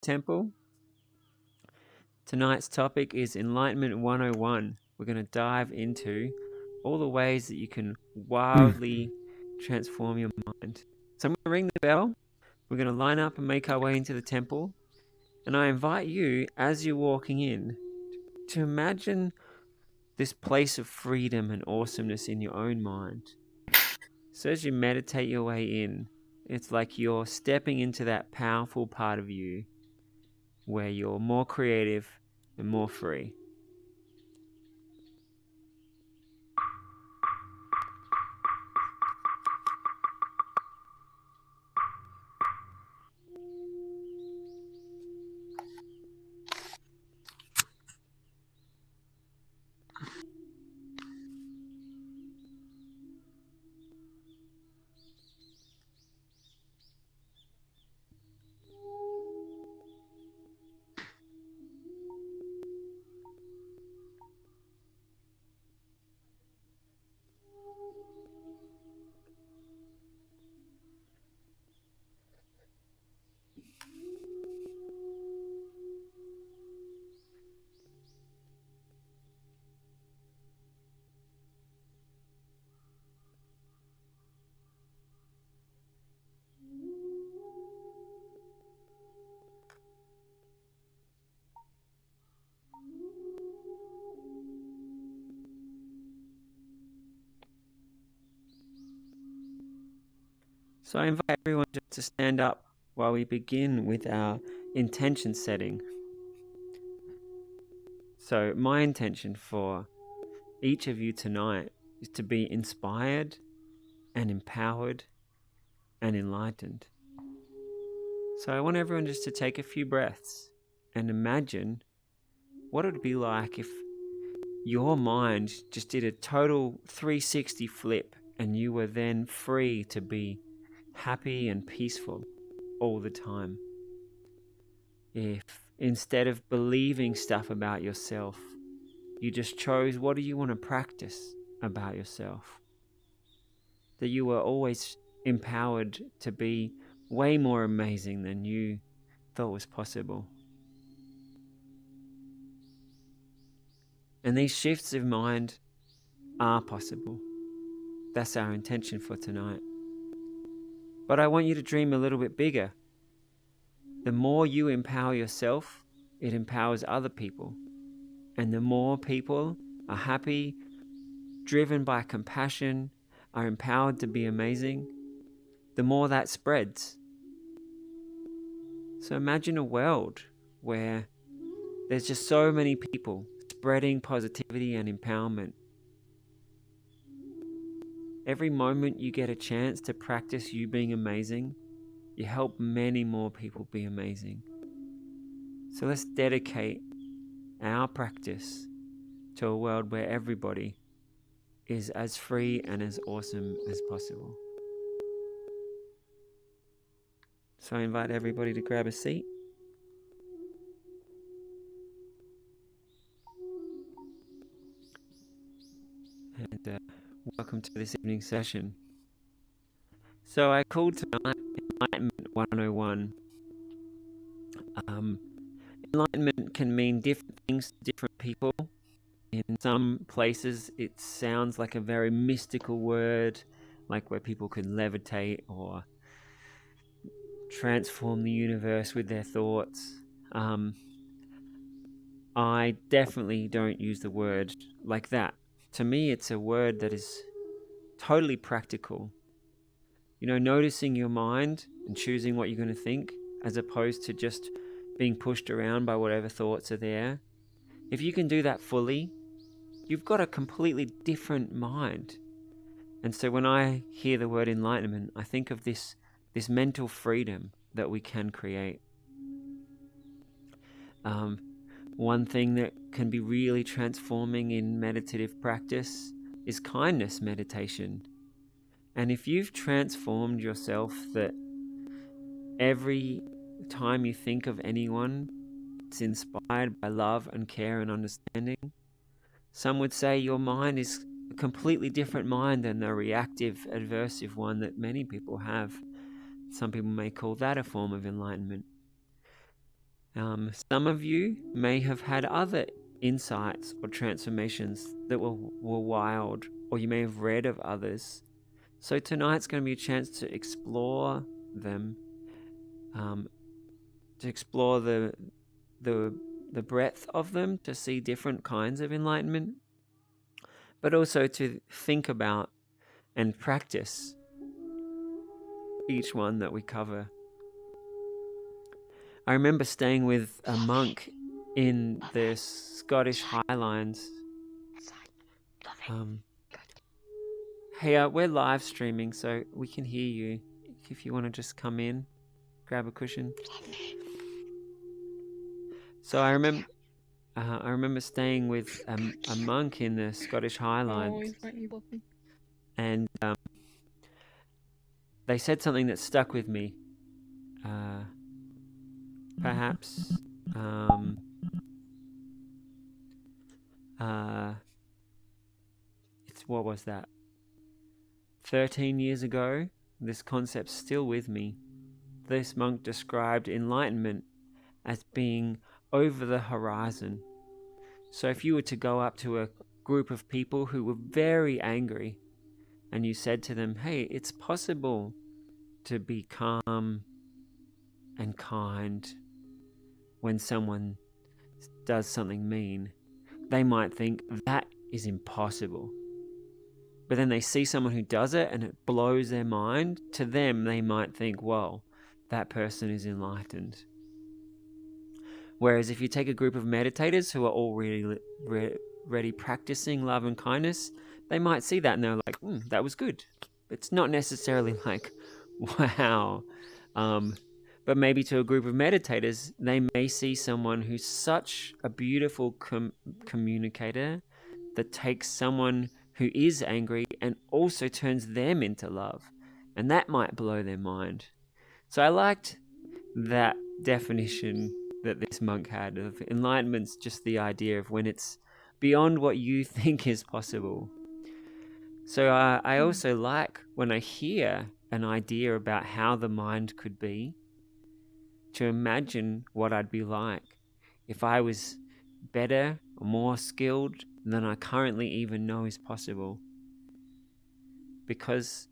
Temple. Tonight's topic is Enlightenment 101. We're going to dive into all the ways that you can wildly transform your mind. So I'm going to ring the bell. We're going to line up and make our way into the temple. And I invite you, as you're walking in, to imagine this place of freedom and awesomeness in your own mind. So as you meditate your way in, it's like you're stepping into that powerful part of you where you're more creative and more free. So I invite everyone just to stand up while we begin with our intention setting. So my intention for each of you tonight is to be inspired and empowered and enlightened. So I want everyone just to take a few breaths and imagine what it would be like if your mind just did a total 360 flip and you were then free to be happy and peaceful all the time. If instead of believing stuff about yourself, you just chose what do you want to practice about yourself. That you were always empowered to be way more amazing than you thought was possible. And these shifts of mind are possible. That's our intention for tonight. But I want you to dream a little bit bigger. The more you empower yourself, it empowers other people. And the more people are happy, driven by compassion, are empowered to be amazing, the more that spreads. So imagine a world where there's just so many people spreading positivity and empowerment. Every moment you get a chance to practice you being amazing, you help many more people be amazing. So let's dedicate our practice to a world where everybody is as free and as awesome as possible. So I invite everybody to grab a seat. And welcome to this evening session. So I called tonight Enlightenment 101. Enlightenment can mean different things to different people. In some places it sounds like a very mystical word, like where people can levitate or transform the universe with their thoughts. I definitely don't use the word like that. To me, it's a word that is totally practical. You know, noticing your mind and choosing what you're going to think, as opposed to just being pushed around by whatever thoughts are there. If you can do that fully, you've got a completely different mind. And so when I hear the word enlightenment, I think of this mental freedom that we can create. One thing that can be really transforming in meditative practice is kindness meditation. And if you've transformed yourself that every time you think of anyone, it's inspired by love and care and understanding, some would say your mind is a completely different mind than the reactive, aversive one that many people have. Some people may call that a form of enlightenment. Some of you may have had other insights or transformations that were wild, or you may have read of others. So tonight's going to be a chance to explore them, to explore the breadth of them, to see different kinds of enlightenment, but also to think about and practice each one that we cover. I remember staying with a monk in the Scottish Highlands. Hey, we're live streaming, so we can hear you. If you want to just come in, grab a cushion. So I remember staying with a monk in the Scottish Highlands, and they said something that stuck with me. Perhaps what was that? 13 years ago, this concept's still with me. This monk described enlightenment as being over the horizon. So if you were to go up to a group of people who were very angry, and you said to them, hey, it's possible to be calm and kind when someone does something mean, they might think that is impossible. But then they see someone who does it and it blows their mind. To them, they might think, well, that person is enlightened. Whereas if you take a group of meditators who are already practicing love and kindness, they might see that and they're like, that was good. It's not necessarily like, wow. But maybe to a group of meditators, they may see someone who's such a beautiful communicator that takes someone who is angry and also turns them into love. And that might blow their mind. So I liked that definition that this monk had of enlightenment's just the idea of when it's beyond what you think is possible. So I also like when I hear an idea about how the mind could be, to imagine what I'd be like if I was better or more skilled than I currently even know is possible. Because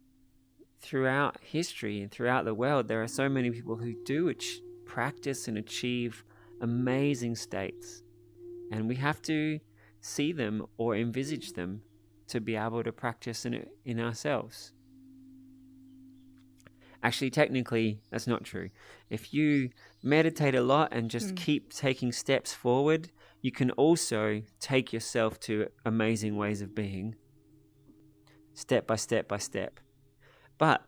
throughout history and throughout the world, there are so many people who do practice and achieve amazing states. And we have to see them or envisage them to be able to practice in ourselves. Actually, technically, that's not true. If you meditate a lot and just keep taking steps forward, you can also take yourself to amazing ways of being, step by step by step. But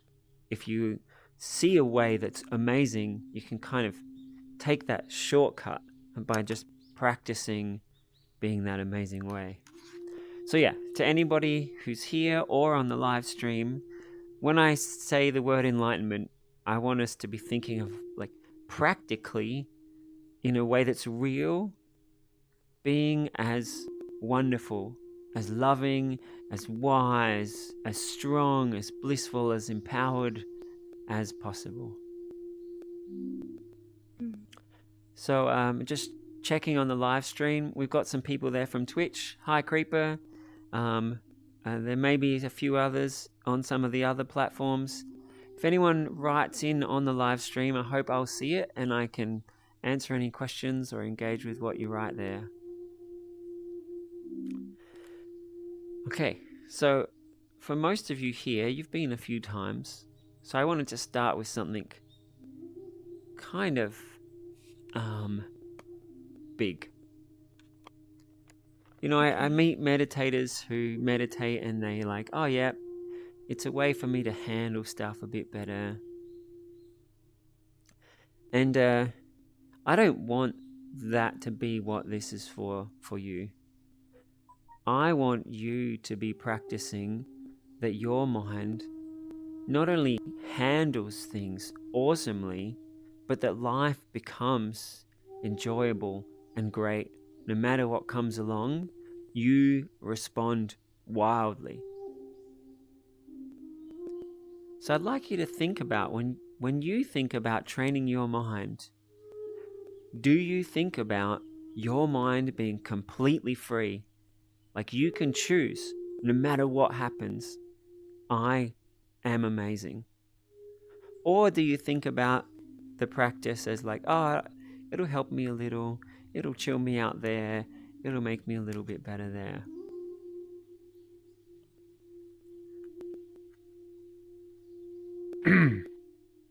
if you see a way that's amazing, you can kind of take that shortcut by just practicing being that amazing way. So yeah, to anybody who's here or on the live stream, when I say the word enlightenment, I want us to be thinking of like practically, in a way that's real, being as wonderful, as loving, as wise, as strong, as blissful, as empowered as possible. So just checking on the live stream, we've got some people there from Twitch. Hi, Creeper. There may be a few others on some of the other platforms. If anyone writes in on the live stream, I hope I'll see it and I can answer any questions or engage with what you write there. Okay, so for most of you here, you've been a few times. So I wanted to start with something kind of big. You know, I meet meditators who meditate and they're like, oh yeah, it's a way for me to handle stuff a bit better. And I don't want that to be what this is for you. I want you to be practicing that your mind not only handles things awesomely, but that life becomes enjoyable and great. No matter what comes along, you respond wildly. So I'd like you to think about when you think about training your mind, Do you think about your mind being completely free? Like you can choose, no matter what happens, I am amazing. Or do you think about the practice as like, oh, it'll help me a little, it'll chill me out there, it'll make me a little bit better there?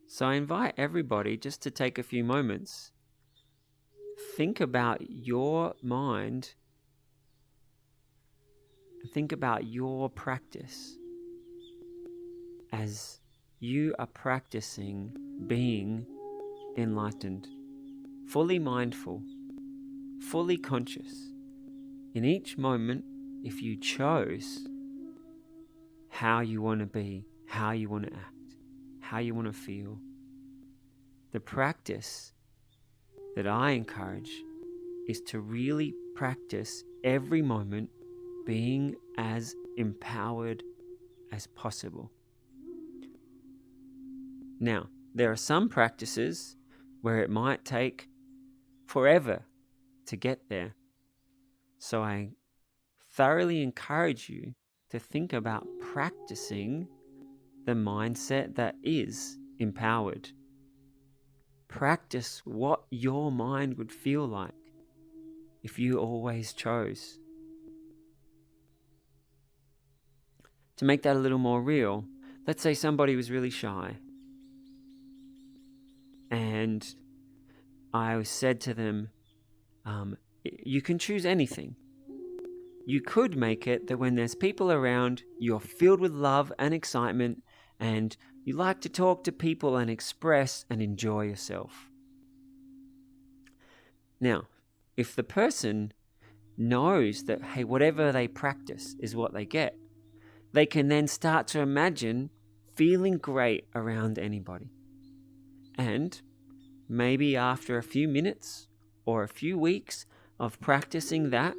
So I invite everybody just to take a few moments. Think about your mind. Think about your practice as you are practicing being enlightened, fully mindful, fully conscious. In each moment, if you chose how you want to be, how you want to act, how you want to feel, the practice that I encourage is to really practice every moment being as empowered as possible. Now, there are some practices where it might take forever to get there. So I thoroughly encourage you to think about practicing the mindset that is empowered. Practice what your mind would feel like if you always chose. To make that a little more real, let's say somebody was really shy and I said to them, you can choose anything. You could make it that when there's people around, you're filled with love and excitement and you like to talk to people and express and enjoy yourself. Now, if the person knows that, hey, whatever they practice is what they get, they can then start to imagine feeling great around anybody. And maybe after a few minutes or a few weeks of practicing that,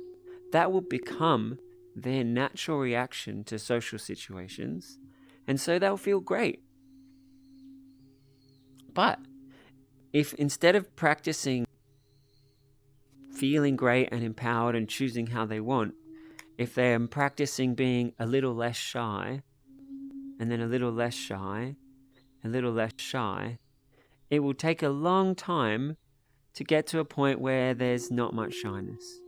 that will become their natural reaction to social situations. And so they'll feel great. But if instead of practicing feeling great and empowered and choosing how they want, if they're practicing being a little less shy, and then a little less shy, a little less shy, it will take a long time to get to a point where there's not much shyness.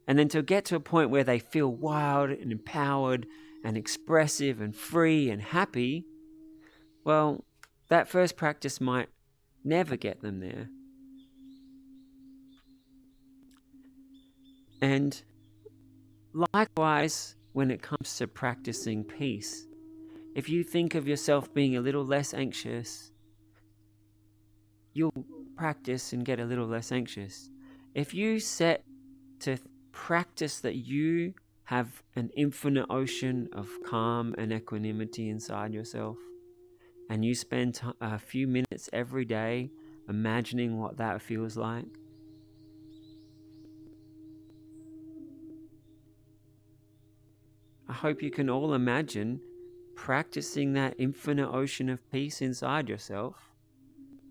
And then to get to a point where they feel wild and empowered and expressive and free and happy, well, that first practice might never get them there. And likewise, when it comes to practicing peace, if you think of yourself being a little less anxious, you'll practice and get a little less anxious. If you set to practice that you have an infinite ocean of calm and equanimity inside yourself, and you spend a few minutes every day imagining what that feels like, I hope you can all imagine practicing that infinite ocean of peace inside yourself.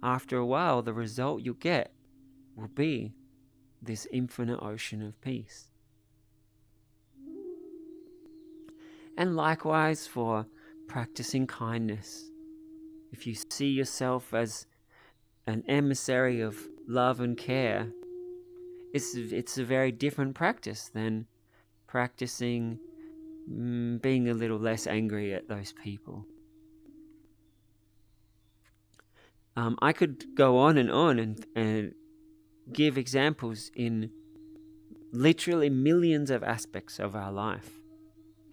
After a while, the result you'll get will be this infinite ocean of peace. And likewise for practicing kindness. If you see yourself as an emissary of love and care, it's a very different practice than practicing being a little less angry at those people. I could go on and give examples in literally millions of aspects of our life,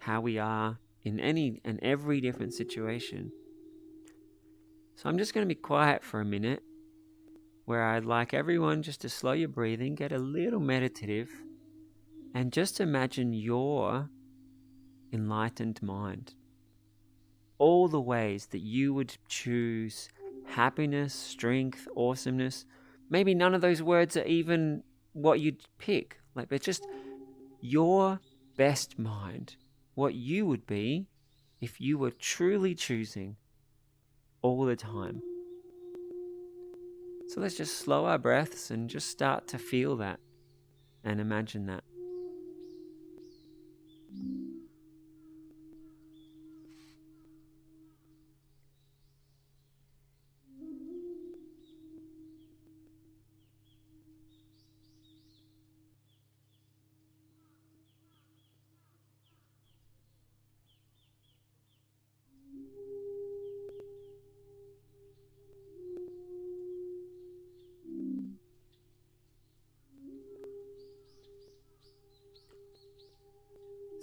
how we are in any and every different situation. So I'm just going to be quiet for a minute, where I'd like everyone just to slow your breathing, get a little meditative, and just imagine your enlightened mind. All the ways that you would choose happiness, strength, awesomeness. Maybe none of those words are even what you'd pick. Like, they're just your best mind. What you would be if you were truly choosing all the time. So let's just slow our breaths and just start to feel that and imagine that.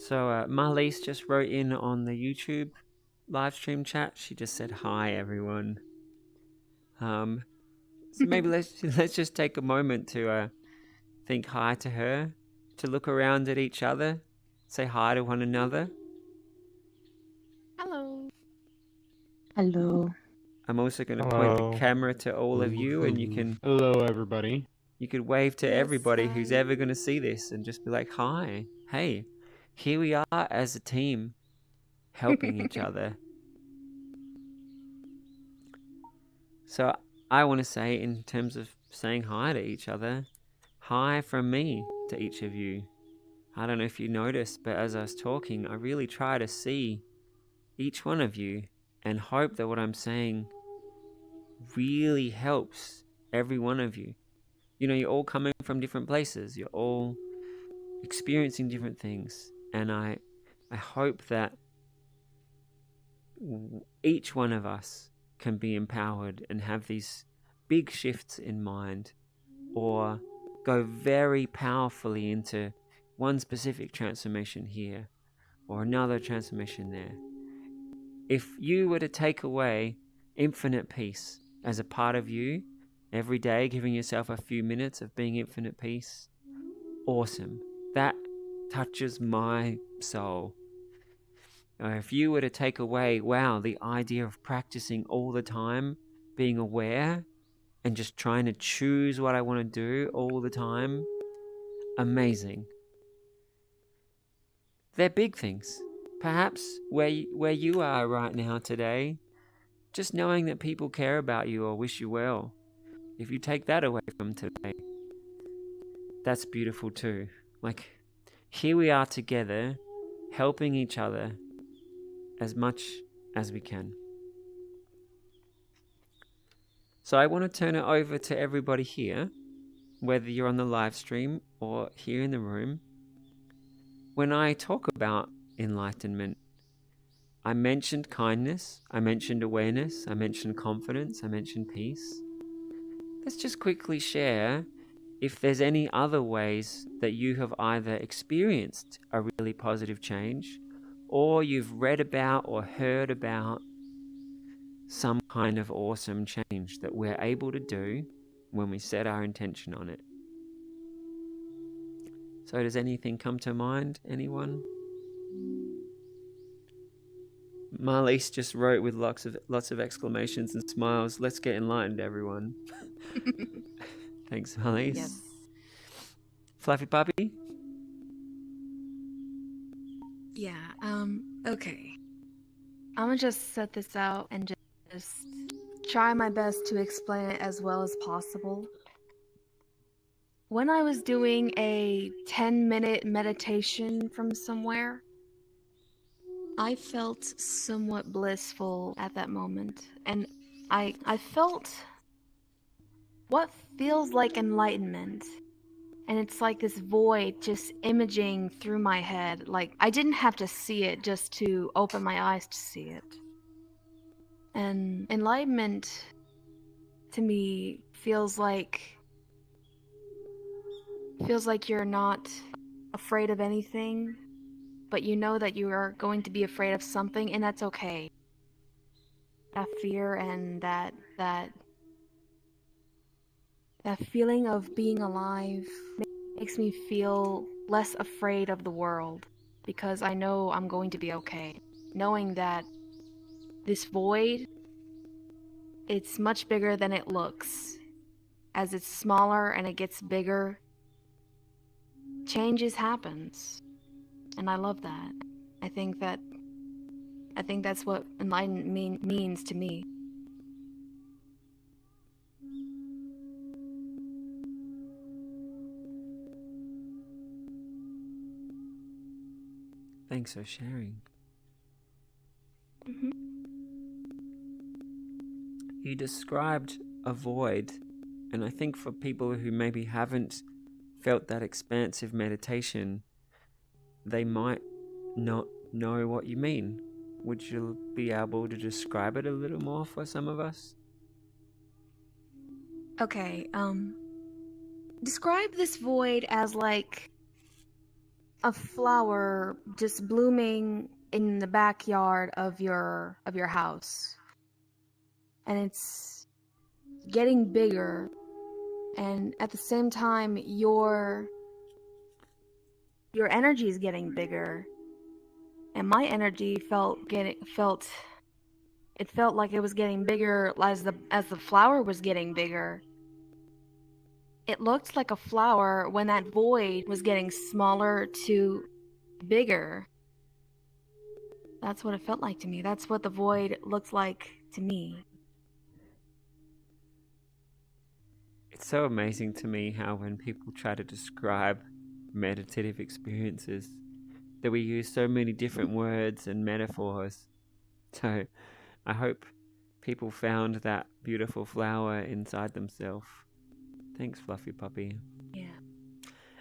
So Marlies just wrote in on the YouTube live stream chat. She just said, "Hi, everyone." So maybe let's just take a moment to think hi to her, to look around at each other, say hi to one another. Hello. Hello. I'm also going to point the camera to all of you, and you can Hello, everybody. You could wave to Yes, everybody hi. who's ever going to see this and just be like, "Hi, hey, here we are as a team, helping each other." So I want to say, in terms of saying hi to each other, hi from me to each of you. I don't know if you noticed, but as I was talking, I really try to see each one of you and hope that what I'm saying really helps every one of you. You know, you're all coming from different places. You're all experiencing different things. And I hope that each one of us can be empowered and have these big shifts in mind, or go very powerfully into one specific transformation here or another transformation there. If you were to take away infinite peace as a part of you every day, giving yourself a few minutes of being infinite peace, awesome. That touches my soul. If you were to take away, wow, the idea of practicing all the time, being aware, and just trying to choose what I want to do all the time, amazing. They're big things. Perhaps where you are right now today, just knowing that people care about you or wish you well, if you take that away from today, that's beautiful too. Like, here we are together, helping each other as much as we can. So I want to turn it over to everybody here, whether you're on the live stream or here in the room. When I talk about enlightenment, I mentioned kindness, I mentioned awareness, I mentioned confidence, I mentioned peace. Let's just quickly share if there's any other ways that you have either experienced a really positive change, or you've read about or heard about some kind of awesome change that we're able to do when we set our intention on it. So does anything come to mind? Anyone? Marlies just wrote with lots of exclamations and smiles. Let's get enlightened, everyone. Thanks, Marlies. Yes. Fluffy Puppy? Yeah, okay. I'm gonna just set this out and just try my best to explain it as well as possible. When I was doing a 10-minute meditation from somewhere, I felt somewhat blissful at that moment, and I felt what feels like enlightenment. And it's like this void just imaging through my head. Like, I didn't have to see it just to open my eyes to see it. And enlightenment, to me, feels like you're not afraid of anything, but you know that you are going to be afraid of something, and that's okay. That fear and that feeling of being alive makes me feel less afraid of the world, because I know I'm going to be okay. Knowing that this void, it's much bigger than it looks. As it's smaller and it gets bigger, changes happens. And I love that. I think that's what enlightenment means to me. Thanks for sharing. Hmm. You described a void, and I think for people who maybe haven't felt that expansive meditation, they might not know what you mean. Would you be able to describe it a little more for some of us? Okay, describe this void as like a flower just blooming in the backyard of your house. And it's getting bigger, and at the same time your energy is getting bigger. And my energy felt like it was getting bigger as the flower was getting bigger. It looked like a flower when that void was getting smaller to bigger. That's what it felt like to me. That's what the void looked like to me. It's so amazing to me how when people try to describe meditative experiences, that we use so many different words and metaphors. So I hope people found that beautiful flower inside themselves. Thanks, Fluffy Puppy. Yeah.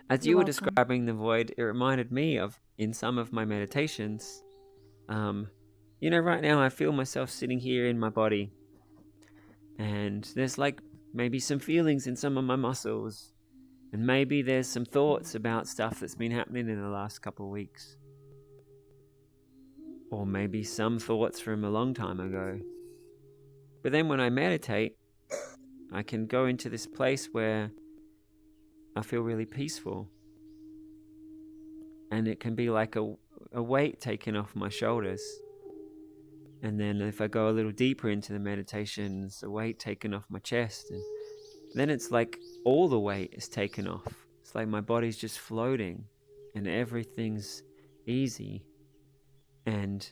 As You're you were welcome. describing the void, it reminded me of, in some of my meditations, right now I feel myself sitting here in my body, and there's like maybe some feelings in some of my muscles, and maybe there's some thoughts about stuff that's been happening in the last couple of weeks, or maybe some thoughts from a long time ago. But then when I meditate, I can go into this place where I feel really peaceful, and it can be like a weight taken off my shoulders. And then if I go a little deeper into the meditation, it's a weight taken off my chest, and then it's like all the weight is taken off. It's like my body's just floating and everything's easy. And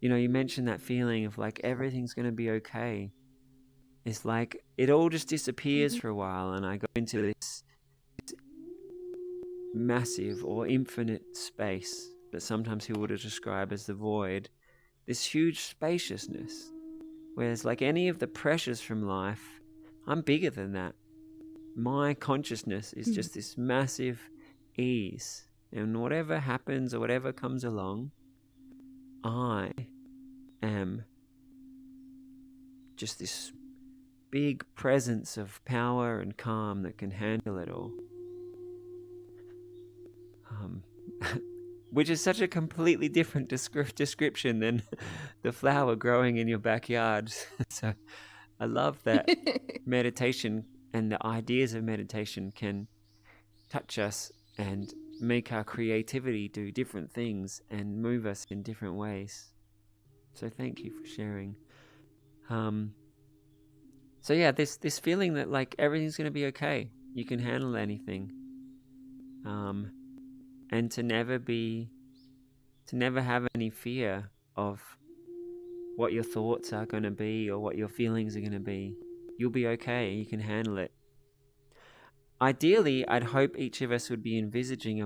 you mentioned that feeling of like everything's going to be okay. It's like it all just disappears for a while, and I go into this massive or infinite space that sometimes people would describe as the void. This huge spaciousness, whereas like any of the pressures from life, I'm bigger than that. My consciousness is just this massive ease, and whatever happens or whatever comes along, I am just this big presence of power and calm that can handle it all. Which is such a completely different description than the flower growing in your backyard. So I love that meditation and the ideas of meditation can touch us and make our creativity do different things and move us in different ways. So thank you for sharing. So yeah, this feeling that like everything's going to be okay. You can handle anything. And to never have any fear of what your thoughts are going to be or what your feelings are going to be. You'll be okay. You can handle it. Ideally, I'd hope each of us would be envisaging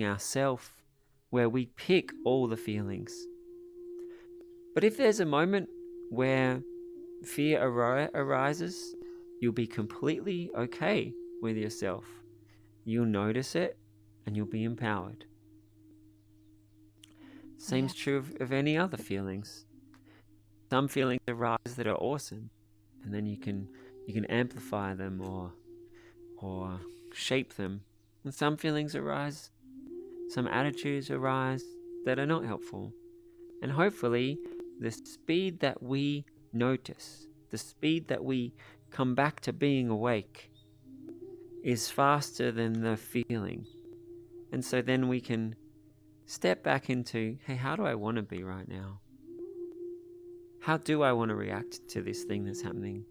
ourself where we pick all the feelings. But if there's a moment where fear arises, you'll be completely okay with yourself. You'll notice it and you'll be empowered. Same's true of any other feelings. Some feelings arise that are awesome, and then you can amplify them or shape them. And some feelings arise, some attitudes arise that are not helpful. And hopefully, the speed that we notice, the speed that we come back to being awake, is faster than the feeling. And so then we can step back into, hey, how do I want to be right now? How do I want to react to this thing that's happening?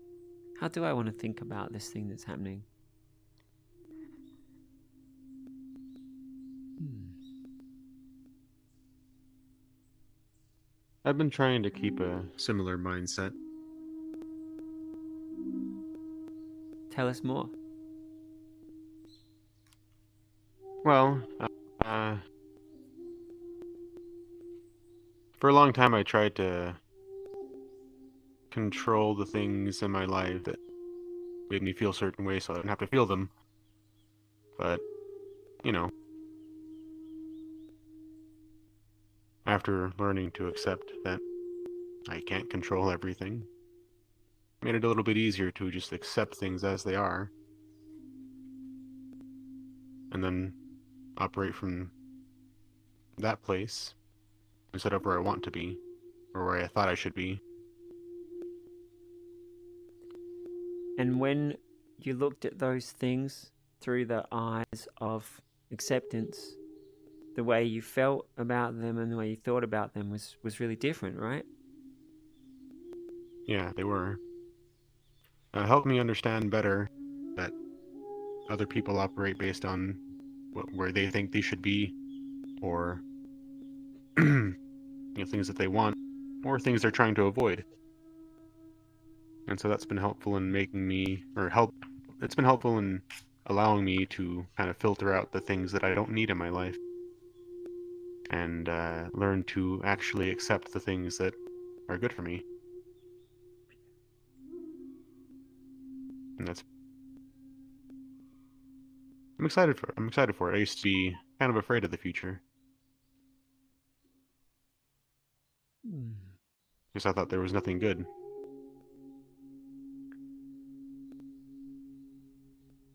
How do I want to think about this thing that's happening? I've been trying to keep a similar mindset. Tell us more. Well, uh, For a long time, I tried to control the things in my life that made me feel a certain way so I didn't have to feel them. But, you know, after learning to accept that I can't control everything, it made it a little bit easier to just accept things as they are, and then operate from that place instead of where I want to be, or where I thought I should be. And when you looked at those things through the eyes of acceptance, the way you felt about them and the way you thought about them was really different, right? Yeah, they were. Helped me understand better that other people operate based on where they think they should be, or things that they want, or things they're trying to avoid. And so that's been helpful in making me, it's been helpful in allowing me to kind of filter out the things that I don't need in my life, and learn to actually accept the things that are good for me. And I'm excited for it. I used to be kind of afraid of the future, because I thought there was nothing good.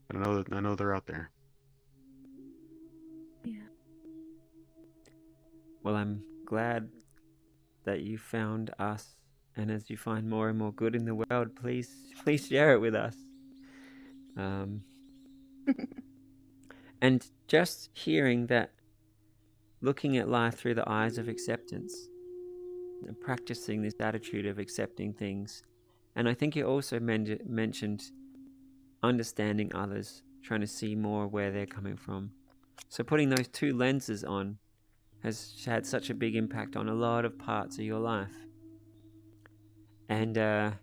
But I know they're out there. Yeah. Well, I'm glad that you found us, and as you find more and more good in the world, please share it with us. And just hearing that, looking at life through the eyes of acceptance, and practicing this attitude of accepting things. And I think you also mentioned understanding others, trying to see more where they're coming from. So putting those two lenses on has had such a big impact on a lot of parts of your life. And I'm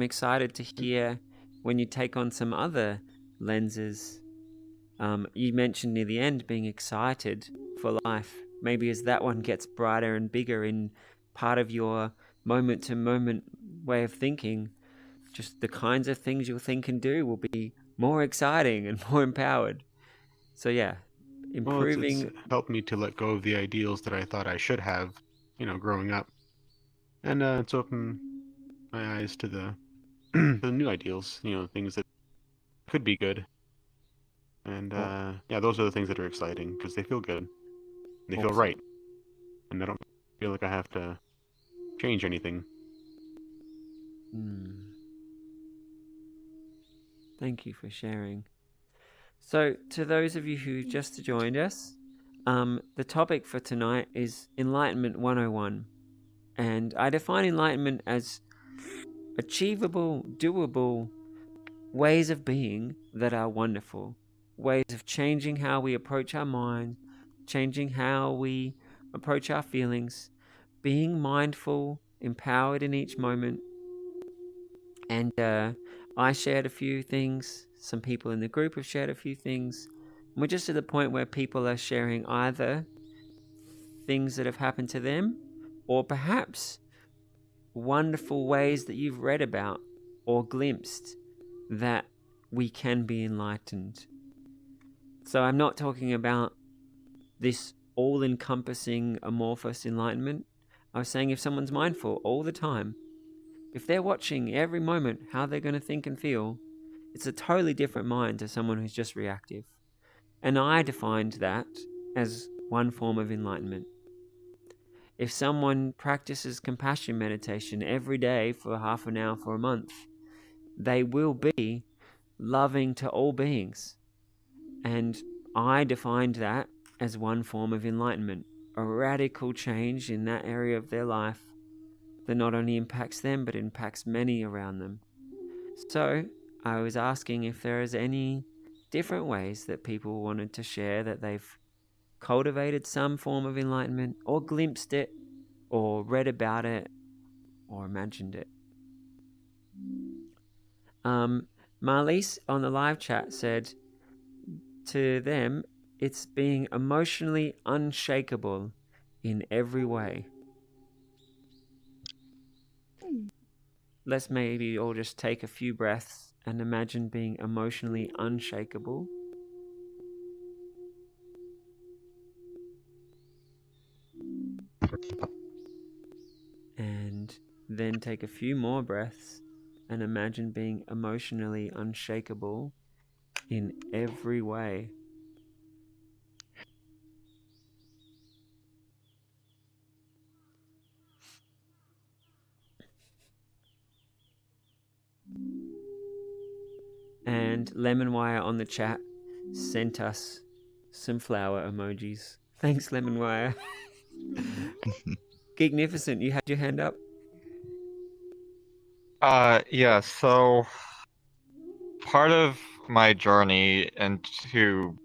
excited to hear when you take on some other lenses. You mentioned near the end being excited for life. Maybe as that one gets brighter and bigger in part of your moment-to-moment way of thinking, just the kinds of things you'll think and do will be more exciting and more empowered. So yeah, improving. Well, it's helped me to let go of the ideals that I thought I should have, growing up, and it's opened my eyes to the the new ideals, things that could be good. And those are the things that are exciting because they feel good, they feel right, and I don't feel like I have to change anything. Thank you for sharing. So, to those of you who just joined us, the topic for tonight is Enlightenment 101. And I define enlightenment as achievable, doable ways of being that are wonderful, ways of changing how we approach our mind, changing how we approach our feelings, being mindful, empowered in each moment. And I shared a few things. Some people in the group have shared a few things. And we're just at the point where people are sharing either things that have happened to them, or perhaps wonderful ways that you've read about or glimpsed that we can be enlightened. So I'm not talking about this all-encompassing amorphous enlightenment. I was saying if someone's mindful all the time, if they're watching every moment how they're going to think and feel, it's a totally different mind to someone who's just reactive. And I defined that as one form of enlightenment. If someone practices compassion meditation every day for half an hour for a month, they will be loving to all beings. And I defined that as one form of enlightenment, a radical change in that area of their life that not only impacts them, but impacts many around them. So I was asking if there is any different ways that people wanted to share that they've cultivated some form of enlightenment, or glimpsed it, or read about it, or imagined it. Marlies on the live chat said to them, it's being emotionally unshakable in every way. Let's maybe all just take a few breaths and imagine being emotionally unshakable. And then take a few more breaths and imagine being emotionally unshakable in every way. And Lemon Wire on the chat sent us some flower emojis. Thanks, Lemon Wire. Geeknificent, you had your hand up? Yeah, so part of my journey into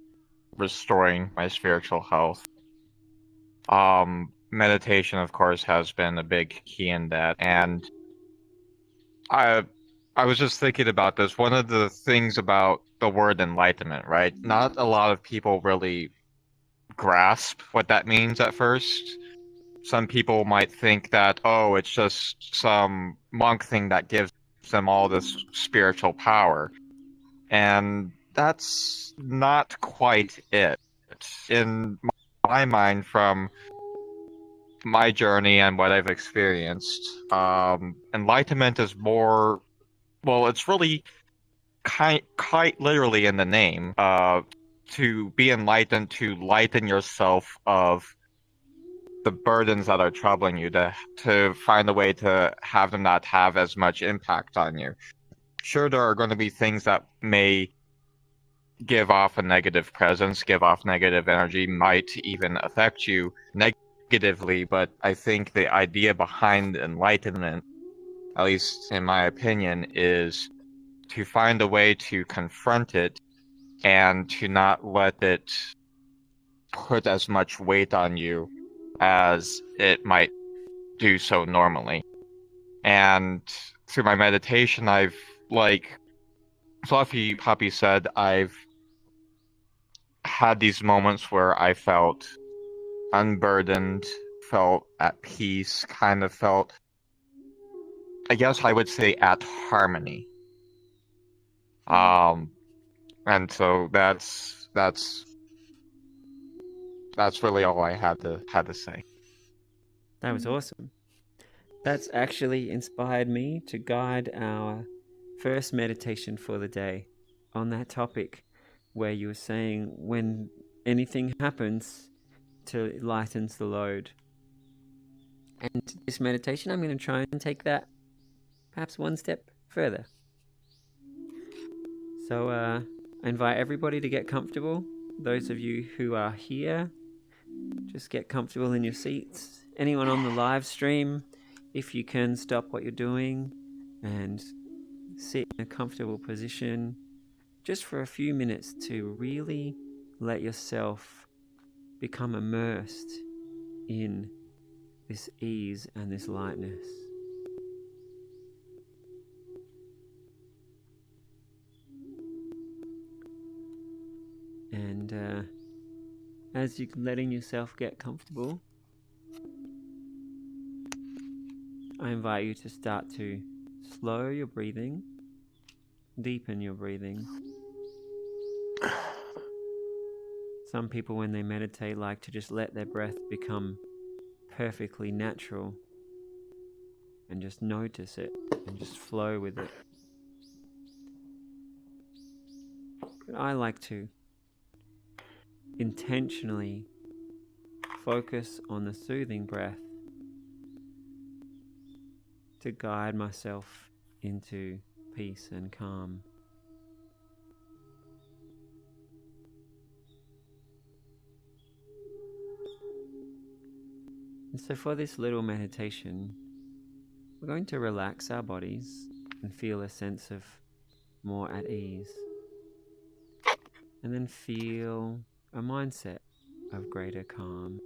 restoring my spiritual health, meditation, of course, has been a big key in that. And I was just thinking about this. One of the things about the word enlightenment, right? Not a lot of people really grasp what that means at first. Some people might think that, oh, it's just some monk thing that gives them all this spiritual power. And that's not quite it. In my mind, from my journey and what I've experienced, enlightenment is more, well, it's really quite literally in the name, to be enlightened, to lighten yourself of the burdens that are troubling you, to find a way to have them not have as much impact on you. Sure, there are going to be things that may give off a negative presence, give off negative energy, might even affect you negatively, but I think the idea behind enlightenment, at least in my opinion, is to find a way to confront it and to not let it put as much weight on you as it might do so normally. And through my meditation, I've, like Fluffy Puppy said, I've had these moments where I felt unburdened, felt at peace, kind of felt, I guess I would say, at harmony. And so that's really all I had to say. That was awesome. That's actually inspired me to guide our first meditation for the day on that topic, where you were saying when anything happens, to lightens the load. And this meditation, I'm going to try and take that perhaps one step further. So I invite everybody to get comfortable. Those of you who are here, just get comfortable in your seats. Anyone on the live stream, if you can, stop what you're doing and sit in a comfortable position just for a few minutes to really let yourself become immersed in this ease and this lightness. And as you're letting yourself get comfortable, I invite you to start to slow your breathing, deepen your breathing. Some people, when they meditate, like to just let their breath become perfectly natural and just notice it and just flow with it. But I like to intentionally focus on the soothing breath to guide myself into peace and calm. And so for this little meditation, we're going to relax our bodies and feel a sense of more at ease. And then feel a mindset of greater calm.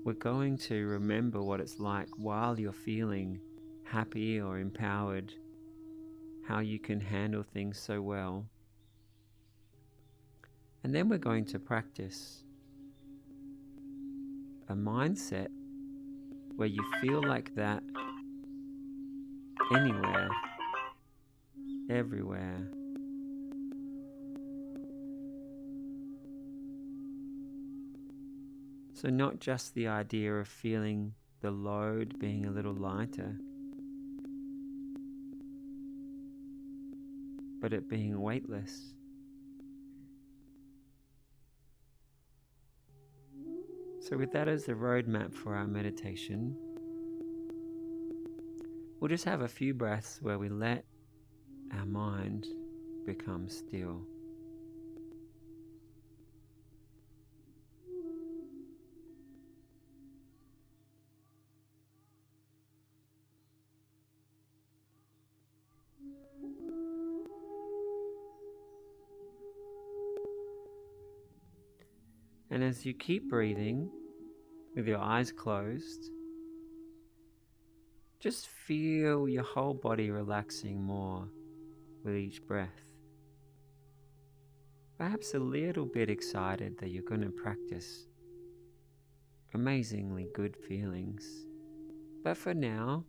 We're going to remember what it's like while you're feeling happy or empowered, how you can handle things so well. And then we're going to practice a mindset where you feel like that anywhere, everywhere. So not just the idea of feeling the load being a little lighter, but it being weightless. So with that as the roadmap for our meditation, we'll just have a few breaths where we let our mind become still. And as you keep breathing with your eyes closed, just feel your whole body relaxing more with each breath. Perhaps a little bit excited that you're going to practice amazingly good feelings. But for now,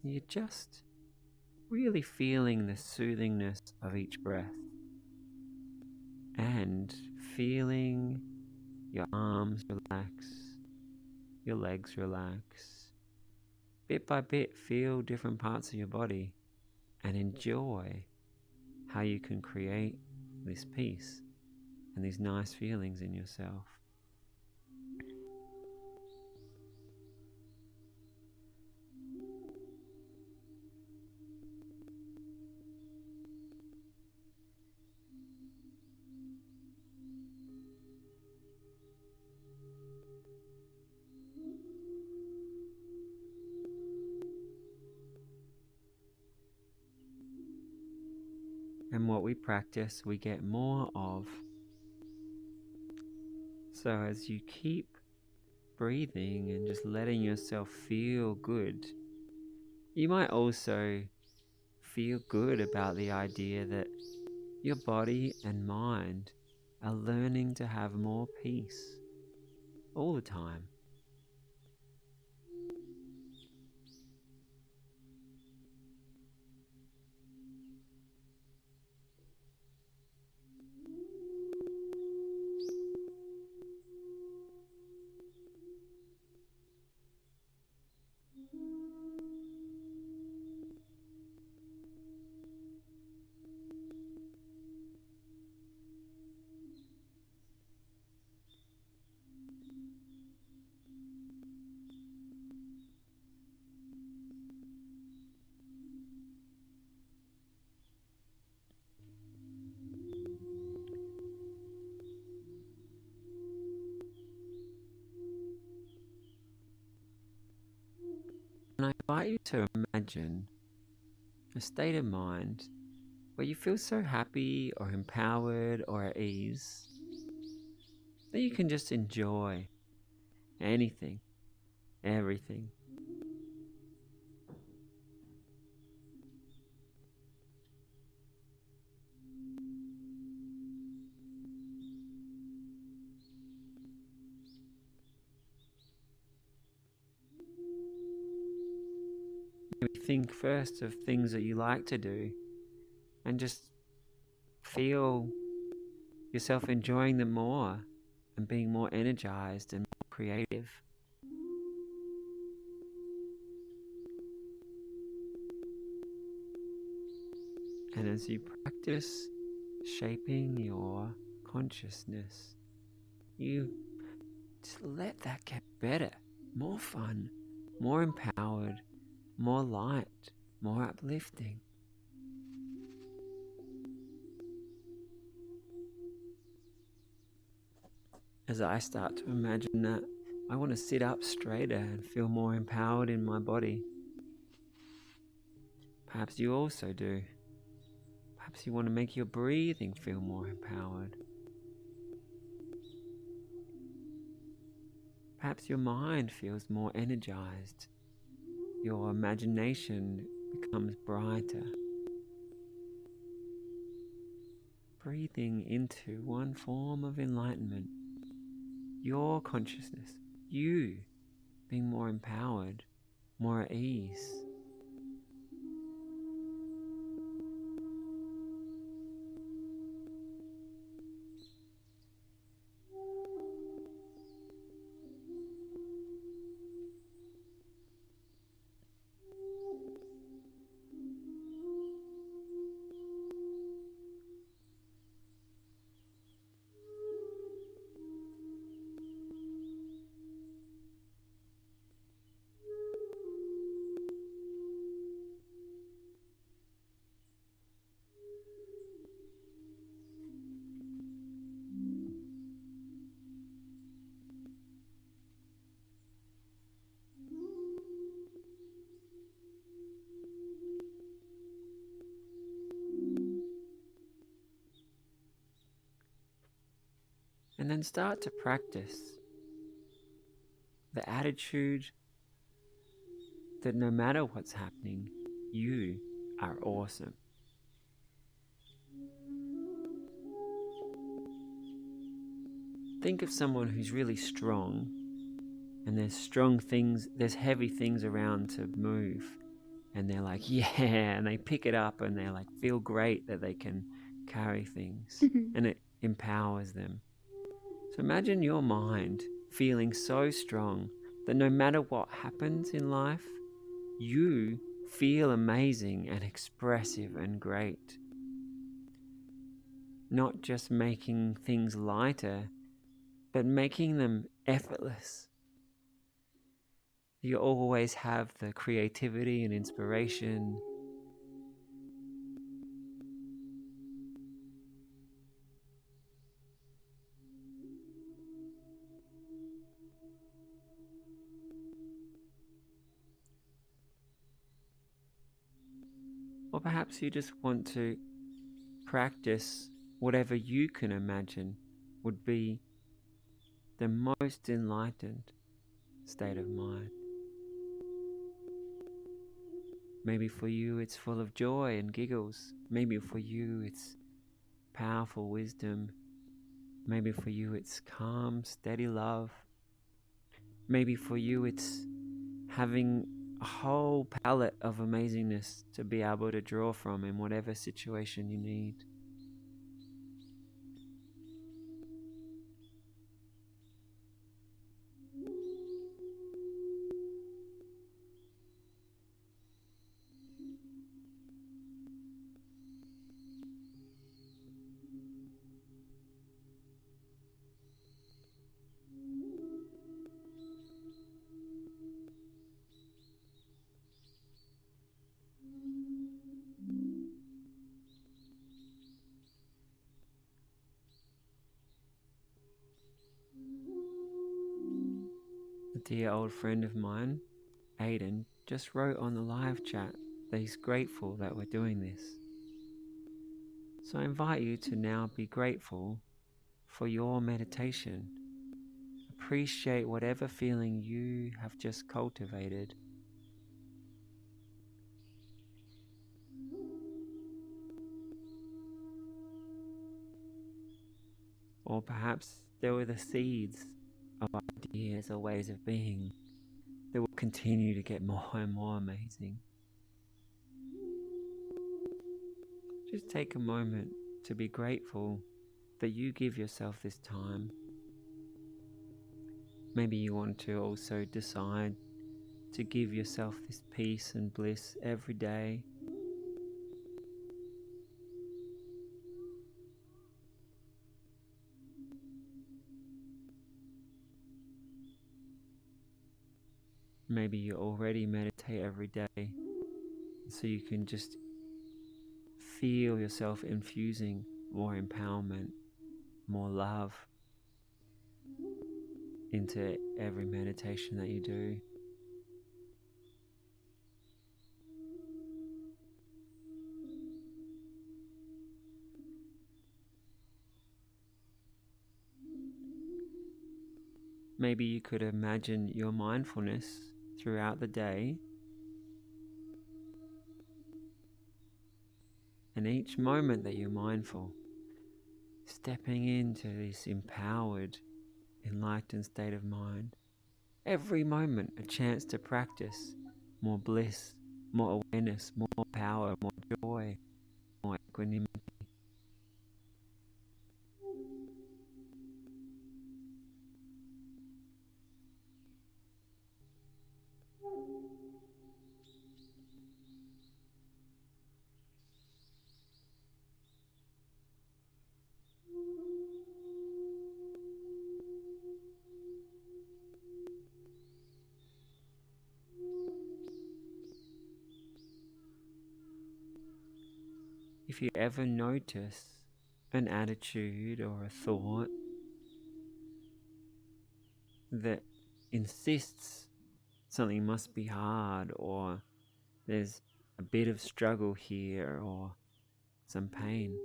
you're just really feeling the soothingness of each breath and feeling your arms relax, your legs relax. Bit by bit, feel different parts of your body and enjoy how you can create this peace and these nice feelings in yourself. And what we practice, we get more of. So as you keep breathing and just letting yourself feel good, you might also feel good about the idea that your body and mind are learning to have more peace all the time. And I invite you to imagine a state of mind where you feel so happy or empowered or at ease that you can just enjoy anything, everything. Maybe think first of things that you like to do and just feel yourself enjoying them more and being more energized and more creative. And as you practice shaping your consciousness, you just let that get better, more fun, more empowered, more light, more uplifting. As I start to imagine that, I want to sit up straighter and feel more empowered in my body. Perhaps you also do. Perhaps you want to make your breathing feel more empowered. Perhaps your mind feels more energized. Your imagination becomes brighter. breathing into one form of enlightenment, your consciousness, you being more empowered, more at ease. And then start to practice the attitude that no matter what's happening, you are awesome. Think of someone who's really strong, and there's heavy things around to move, and they're like, yeah, and they pick it up and they like feel great that they can carry things, and it empowers them. So imagine your mind feeling so strong that no matter what happens in life, you feel amazing and expressive and great. Not just making things lighter, but making them effortless. You always have the creativity and inspiration. Or perhaps you just want to practice whatever you can imagine would be the most enlightened state of mind. Maybe for you it's full of joy and giggles. Maybe for you it's powerful wisdom. Maybe for you it's calm, steady love. Maybe for you it's having a whole palette of amazingness to be able to draw from in whatever situation you need. A dear old friend of mine, Aiden, just wrote on the live chat that he's grateful that we're doing this. So I invite you to now be grateful for your meditation. Appreciate whatever feeling you have just cultivated. Or perhaps there were the seeds of ideas or ways of being that will continue to get more and more amazing. Just take a moment to be grateful that you give yourself this time. Maybe you want to also decide to give yourself this peace and bliss every day. Maybe you already meditate every day, so you can just feel yourself infusing more empowerment, more love into every meditation that you do. Maybe you could imagine your mindfulness throughout the day, and each moment that you're mindful, stepping into this empowered, enlightened state of mind. Every moment a chance to practice more bliss, more awareness, more power, more joy, more equanimity. If you ever notice an attitude or a thought that insists something must be hard, or there's a bit of struggle here, or some pain,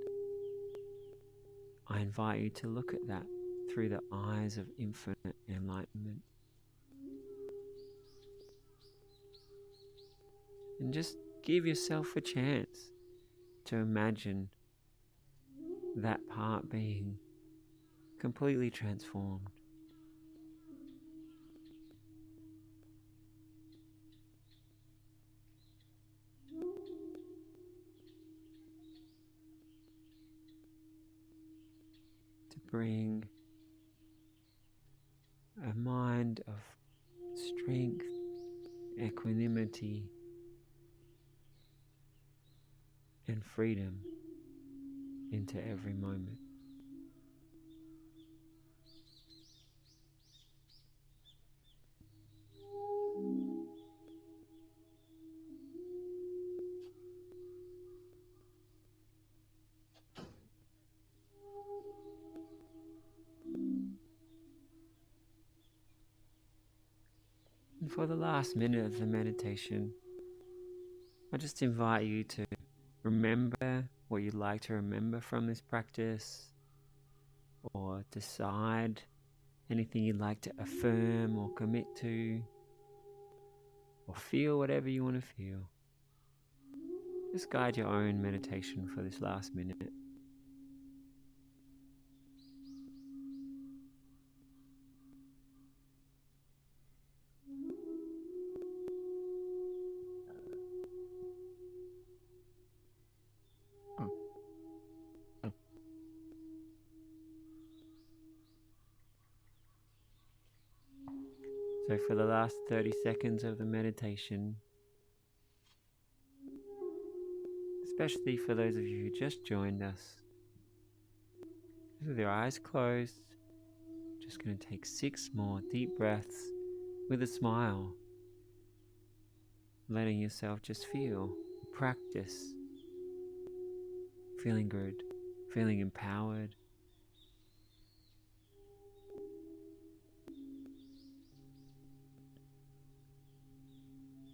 I invite you to look at that through the eyes of infinite enlightenment. And just give yourself a chance to imagine that part being completely transformed. To bring a mind of strength, equanimity, and freedom into every moment. And for the last minute of the meditation, I just invite you to remember what you'd like to remember from this practice, or decide anything you'd like to affirm or commit to, or feel whatever you want to feel. Just guide your own meditation for this last minute. So for the last 30 seconds of the meditation, especially for those of you who just joined us, with your eyes closed, just going to take 6 more deep breaths with a smile, letting yourself just feel, practice, feeling good, feeling empowered.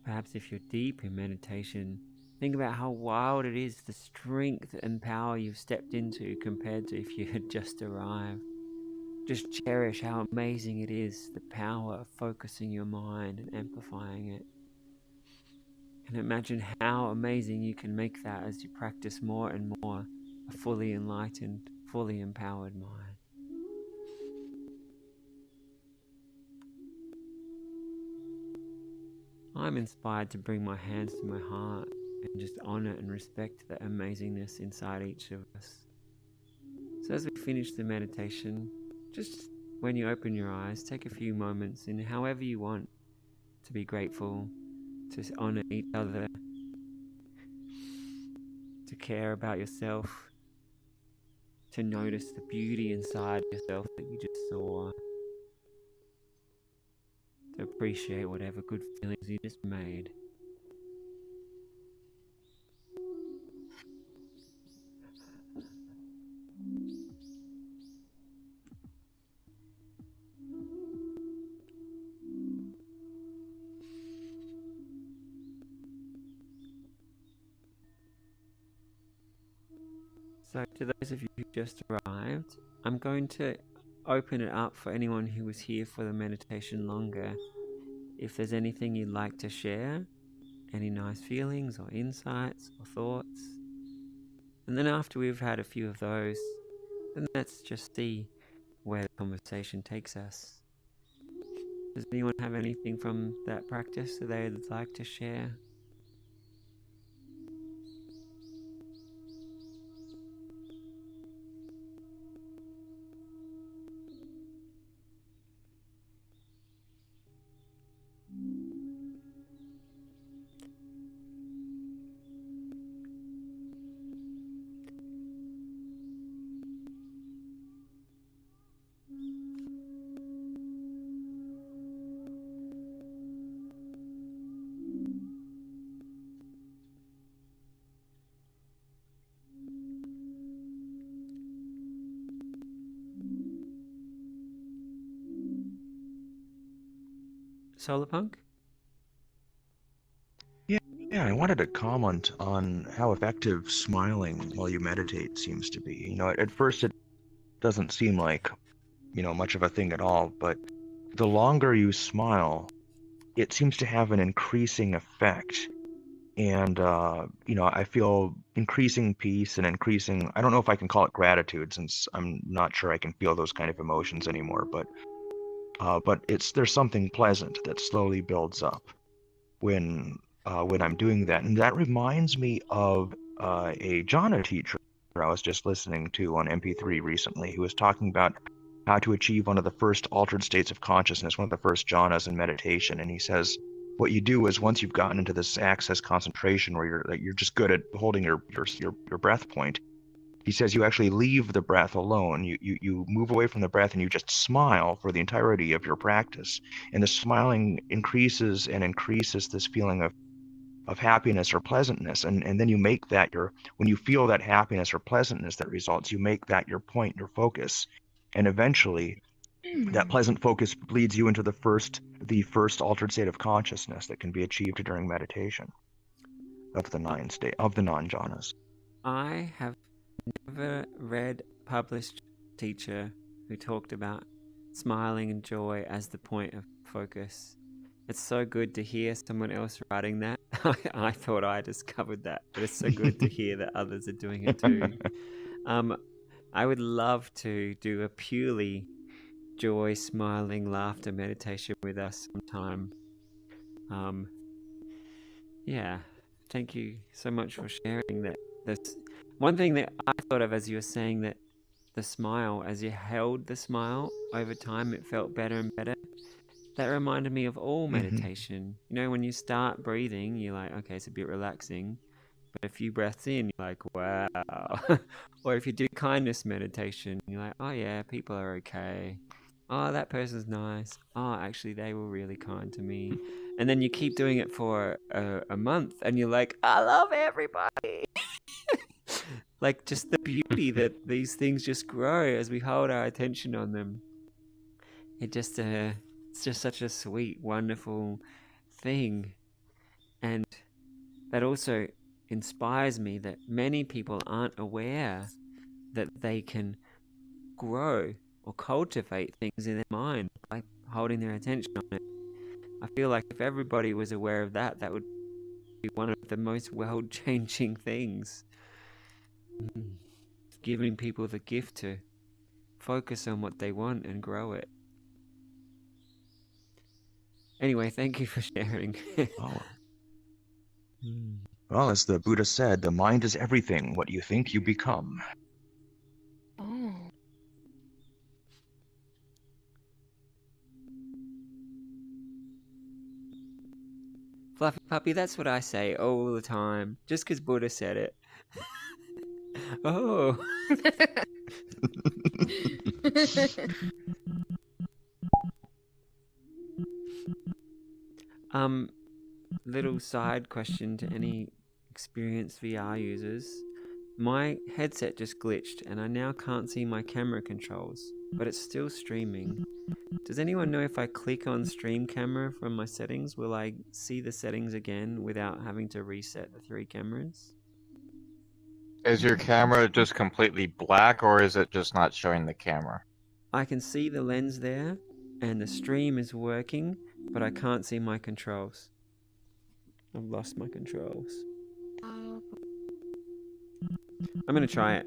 Perhaps if you're deep in meditation, think about how wild it is, the strength and power you've stepped into compared to if you had just arrived. Just cherish how amazing it is, the power of focusing your mind and amplifying it. And imagine how amazing you can make that as you practice more and more a fully enlightened, fully empowered mind. I'm inspired to bring my hands to my heart and just honor and respect the amazingness inside each of us. So as we finish the meditation, just when you open your eyes, take a few moments in however you want to be grateful, to honor each other, to care about yourself, to notice the beauty inside yourself that you just saw, to appreciate whatever good feelings you just made. So to those of you who just arrived, I'm going to open it up for anyone who was here for the meditation longer. If there's anything you'd like to share, any nice feelings or insights or thoughts. And then after we've had a few of those, And let's just see where the conversation takes us. Does anyone have anything from that practice that they'd like to share? Solarpunk? Yeah, I wanted to comment on how effective smiling while you meditate seems to be. At first it doesn't seem like, much of a thing at all, but the longer you smile, it seems to have an increasing effect. And, I feel increasing peace and increasing, I don't know if I can call it gratitude since I'm not sure I can feel those kind of emotions anymore, but there's something pleasant that slowly builds up when I'm doing that. And that reminds me of a jhana teacher I was just listening to on MP3 recently, who was talking about how to achieve one of the first altered states of consciousness, one of the first jhanas in meditation. And he says, what you do is once you've gotten into this access concentration where you're just good at holding your breath point, he says you actually leave the breath alone. You move away from the breath and you just smile for the entirety of your practice. And the smiling increases and increases this feeling of happiness or pleasantness. And then you make that when you feel that happiness or pleasantness that results, you make that your point, your focus. And eventually that pleasant focus leads you into the first altered state of consciousness that can be achieved during meditation of the non-jhanas. I have never read a published teacher who talked about smiling and joy as the point of focus. It's so good to hear someone else writing that. I thought I discovered that, but it's so good to hear that others are doing it too. I would love to do a purely joy, smiling, laughter meditation with us sometime. Yeah, thank you so much for sharing that. That's one thing that I thought of as you were saying that the smile, as you held the smile over time, it felt better and better. That reminded me of all meditation. When you start breathing, you're like, okay, it's a bit relaxing. But a few breaths in, you're like, wow. Or if you do kindness meditation, you're like, oh yeah, people are okay. Oh, that person's nice. Oh, actually, they were really kind to me. And then you keep doing it for a month, and you're like, I love everybody. Like just the beauty that these things just grow as we hold our attention on them. It's just such a sweet, wonderful thing. And that also inspires me that many people aren't aware that they can grow or cultivate things in their mind by holding their attention on it. I feel like if everybody was aware of that, that would be one of the most world-changing things. Giving people the gift to focus on what they want and grow it. Anyway, thank you for sharing. Oh. Well, as the Buddha said, the mind is everything. What you think, you become. Oh. Fluffy puppy, that's what I say all the time, just because Buddha said it. Oh. Little side question to any experienced VR users. My headset just glitched and I now can't see my camera controls, but it's still streaming. Does anyone know if I click on stream camera from my settings, will I see the settings again without having to reset the 3 cameras? Is your camera just completely black, or is it just not showing the camera? I can see the lens there and the stream is working, but I can't see my controls. I've lost my controls. I'm gonna try it.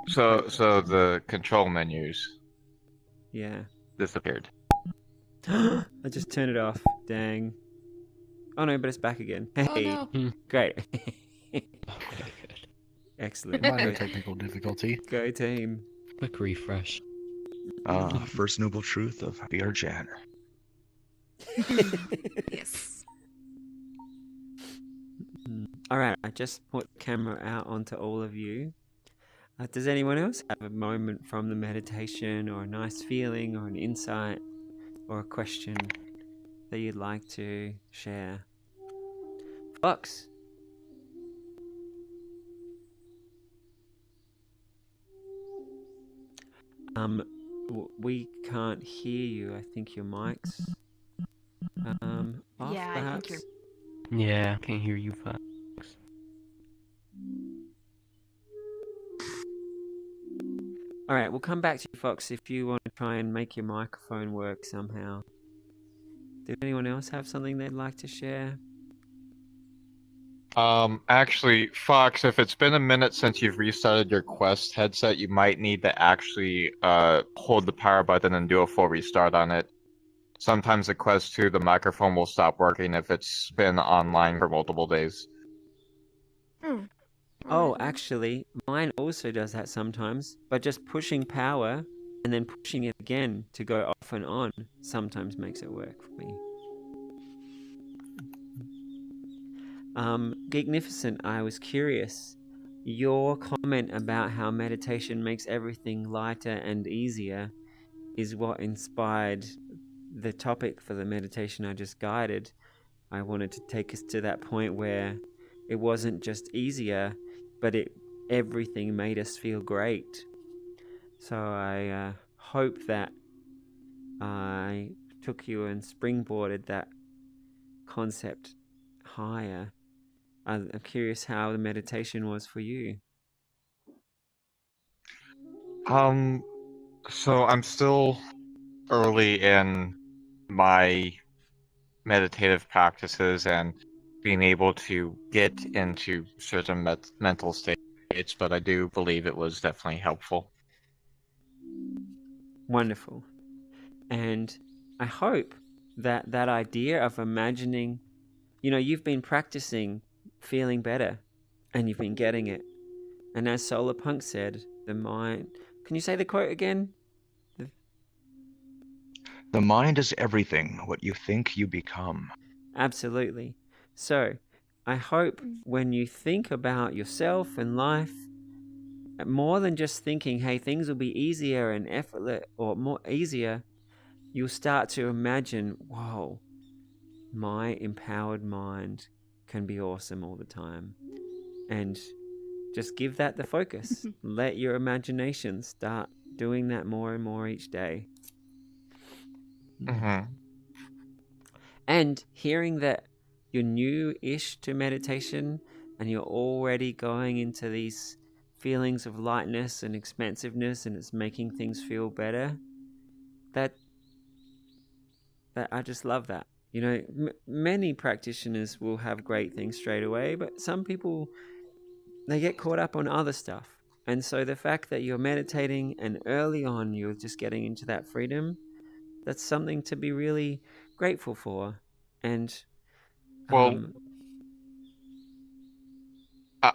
So the control menus Yeah. disappeared. I just turned it off. Dang. Oh no, but it's back again. Hey. Oh no. Great. Okay, good. Excellent. Minor Go, technical difficulty. go team. Quick refresh. First noble truth of Beer Jan. Yes. All right, I just put the camera out onto all of you. Does anyone else have a moment from the meditation, or a nice feeling, or an insight, or a question that you'd like to share? Fox. We can't hear you. I think your mic's off, Yeah, I perhaps. think Yeah, can't hear you, Fox. All right, we'll come back to you, Fox, if you want to try and make your microphone work somehow. Did anyone else have something they'd like to share? Actually, Fox, if it's been a minute since you've restarted your Quest headset, you might need to actually hold the power button and do a full restart on it. Sometimes the Quest 2, the microphone will stop working if it's been online for multiple days. Oh, actually, mine also does that sometimes, but just pushing power and then pushing it again to go off and on sometimes makes it work for me. Geeknificent, I was curious. Your comment about how meditation makes everything lighter and easier is what inspired the topic for the meditation I just guided. I wanted to take us to that point where it wasn't just easier, but everything made us feel great. So I hope that I took you and springboarded that concept higher. I'm curious how the meditation was for you. So I'm still early in my meditative practices and being able to get into certain mental states, but I do believe it was definitely helpful. Wonderful. And I hope that that idea of imagining, you've been practicing feeling better and you've been getting it. And as Solarpunk said, the mind... Can you say the quote again? The mind is everything. What you think, you become. Absolutely. So, I hope when you think about yourself and life, more than just thinking, hey, things will be easier and effortless or more easier, you'll start to imagine, whoa, my empowered mind can be awesome all the time. And just give that the focus. Let your imagination start doing that more and more each day. Mm-hmm. And hearing that you're new-ish to meditation and you're already going into these feelings of lightness and expansiveness and it's making things feel better, that I just love that. Many practitioners will have great things straight away, but some people, they get caught up on other stuff. And so the fact that you're meditating and early on you're just getting into that freedom, that's something to be really grateful for. And Well,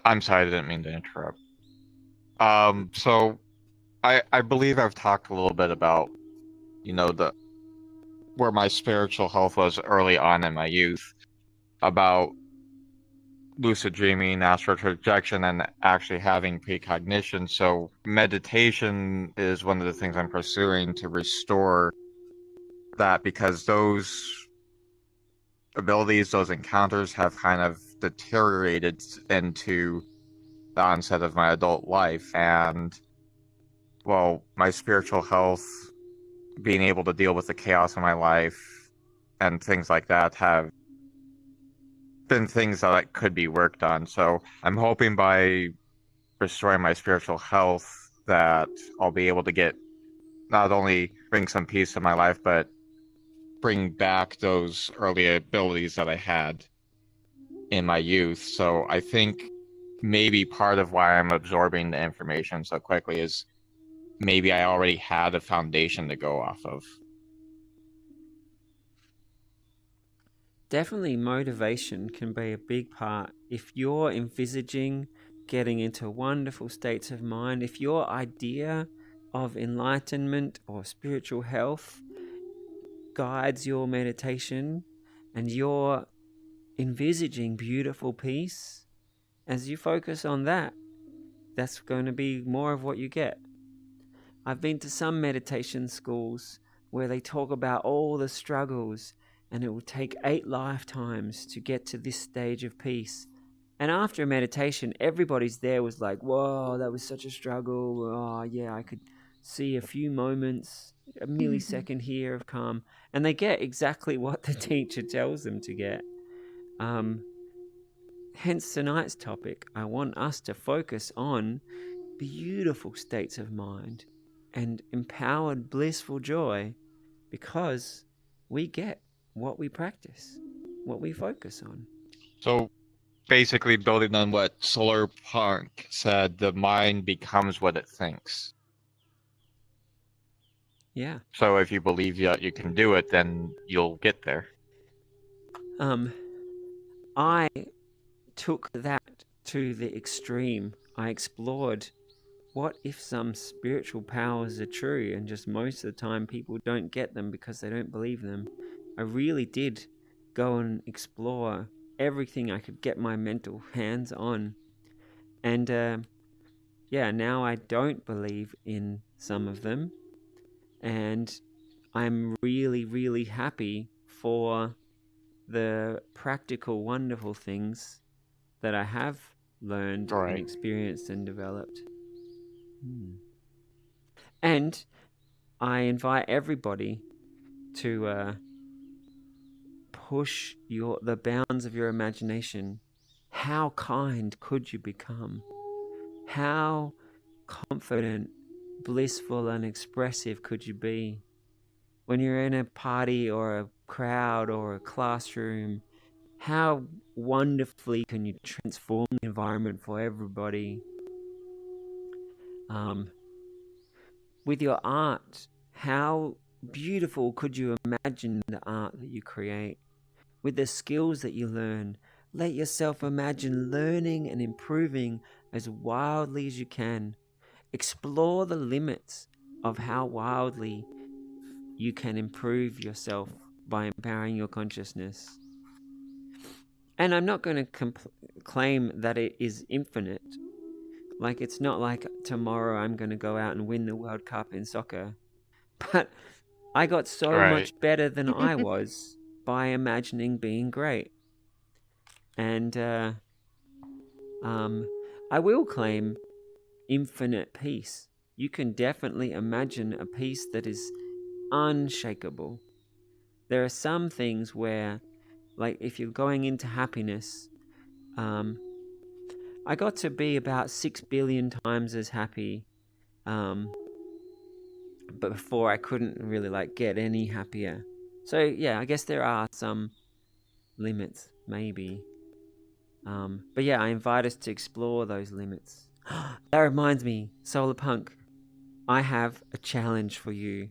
I'm sorry, I didn't mean to interrupt. So I believe I've talked a little bit about, where my spiritual health was early on in my youth, about lucid dreaming, astral projection, and actually having precognition. So meditation is one of the things I'm pursuing to restore that, because those abilities, those encounters have kind of deteriorated into the onset of my adult life. And, well, my spiritual health, being able to deal with the chaos in my life and things like that have been things that could be worked on. So I'm hoping by restoring my spiritual health that I'll be able to get, not only bring some peace to my life, but bring back those early abilities that I had in my youth. So I think maybe part of why I'm absorbing the information so quickly is maybe I already had a foundation to go off of. Definitely motivation can be a big part. If you're envisaging getting into wonderful states of mind, if your idea of enlightenment or spiritual health guides your meditation and you're envisaging beautiful peace, as you focus on that, that's going to be more of what you get. I've been to some meditation schools where they talk about all the struggles and it will take 8 lifetimes to get to this stage of peace. And after meditation, everybody's there was like, whoa, that was such a struggle. Oh, yeah, I could see a few moments, a millisecond here of calm. And they get exactly what the teacher tells them to get. Hence tonight's topic. I want us to focus on beautiful states of mind and empowered blissful joy, because we get what we practice, what we focus on. So basically building on what Solar Punk said, the mind becomes what it thinks. Yeah. So if you believe that you can do it, then you'll get there. I took that to the extreme. I explored, what if some spiritual powers are true and just most of the time people don't get them because they don't believe them? I really did go and explore everything I could get my mental hands on. And now I don't believe in some of them. And I'm really, really happy for the practical, wonderful things that I have learned and experienced and developed. And I invite everybody to push the bounds of your imagination. How kind could you become? How confident, blissful, and expressive could you be when you're in a party or a crowd or a classroom? How wonderfully can you transform the environment for everybody? With your art, how beautiful could you imagine the art that you create? With the skills that you learn, let yourself imagine learning and improving as wildly as you can. Explore the limits of how wildly you can improve yourself by empowering your consciousness. And I'm not going to claim that it is infinite. Like, it's not like tomorrow I'm going to go out and win the World Cup in soccer. But I got so much better than I was by imagining being great. And I will claim infinite peace. You can definitely imagine a peace that is unshakable. There are some things where, like, if you're going into happiness, I got to be about 6 billion times as happy, but before I couldn't really get any happier. So yeah, I guess there are some limits, maybe. But yeah, I invite us to explore those limits. That reminds me, Solar Punk, I have a challenge for you.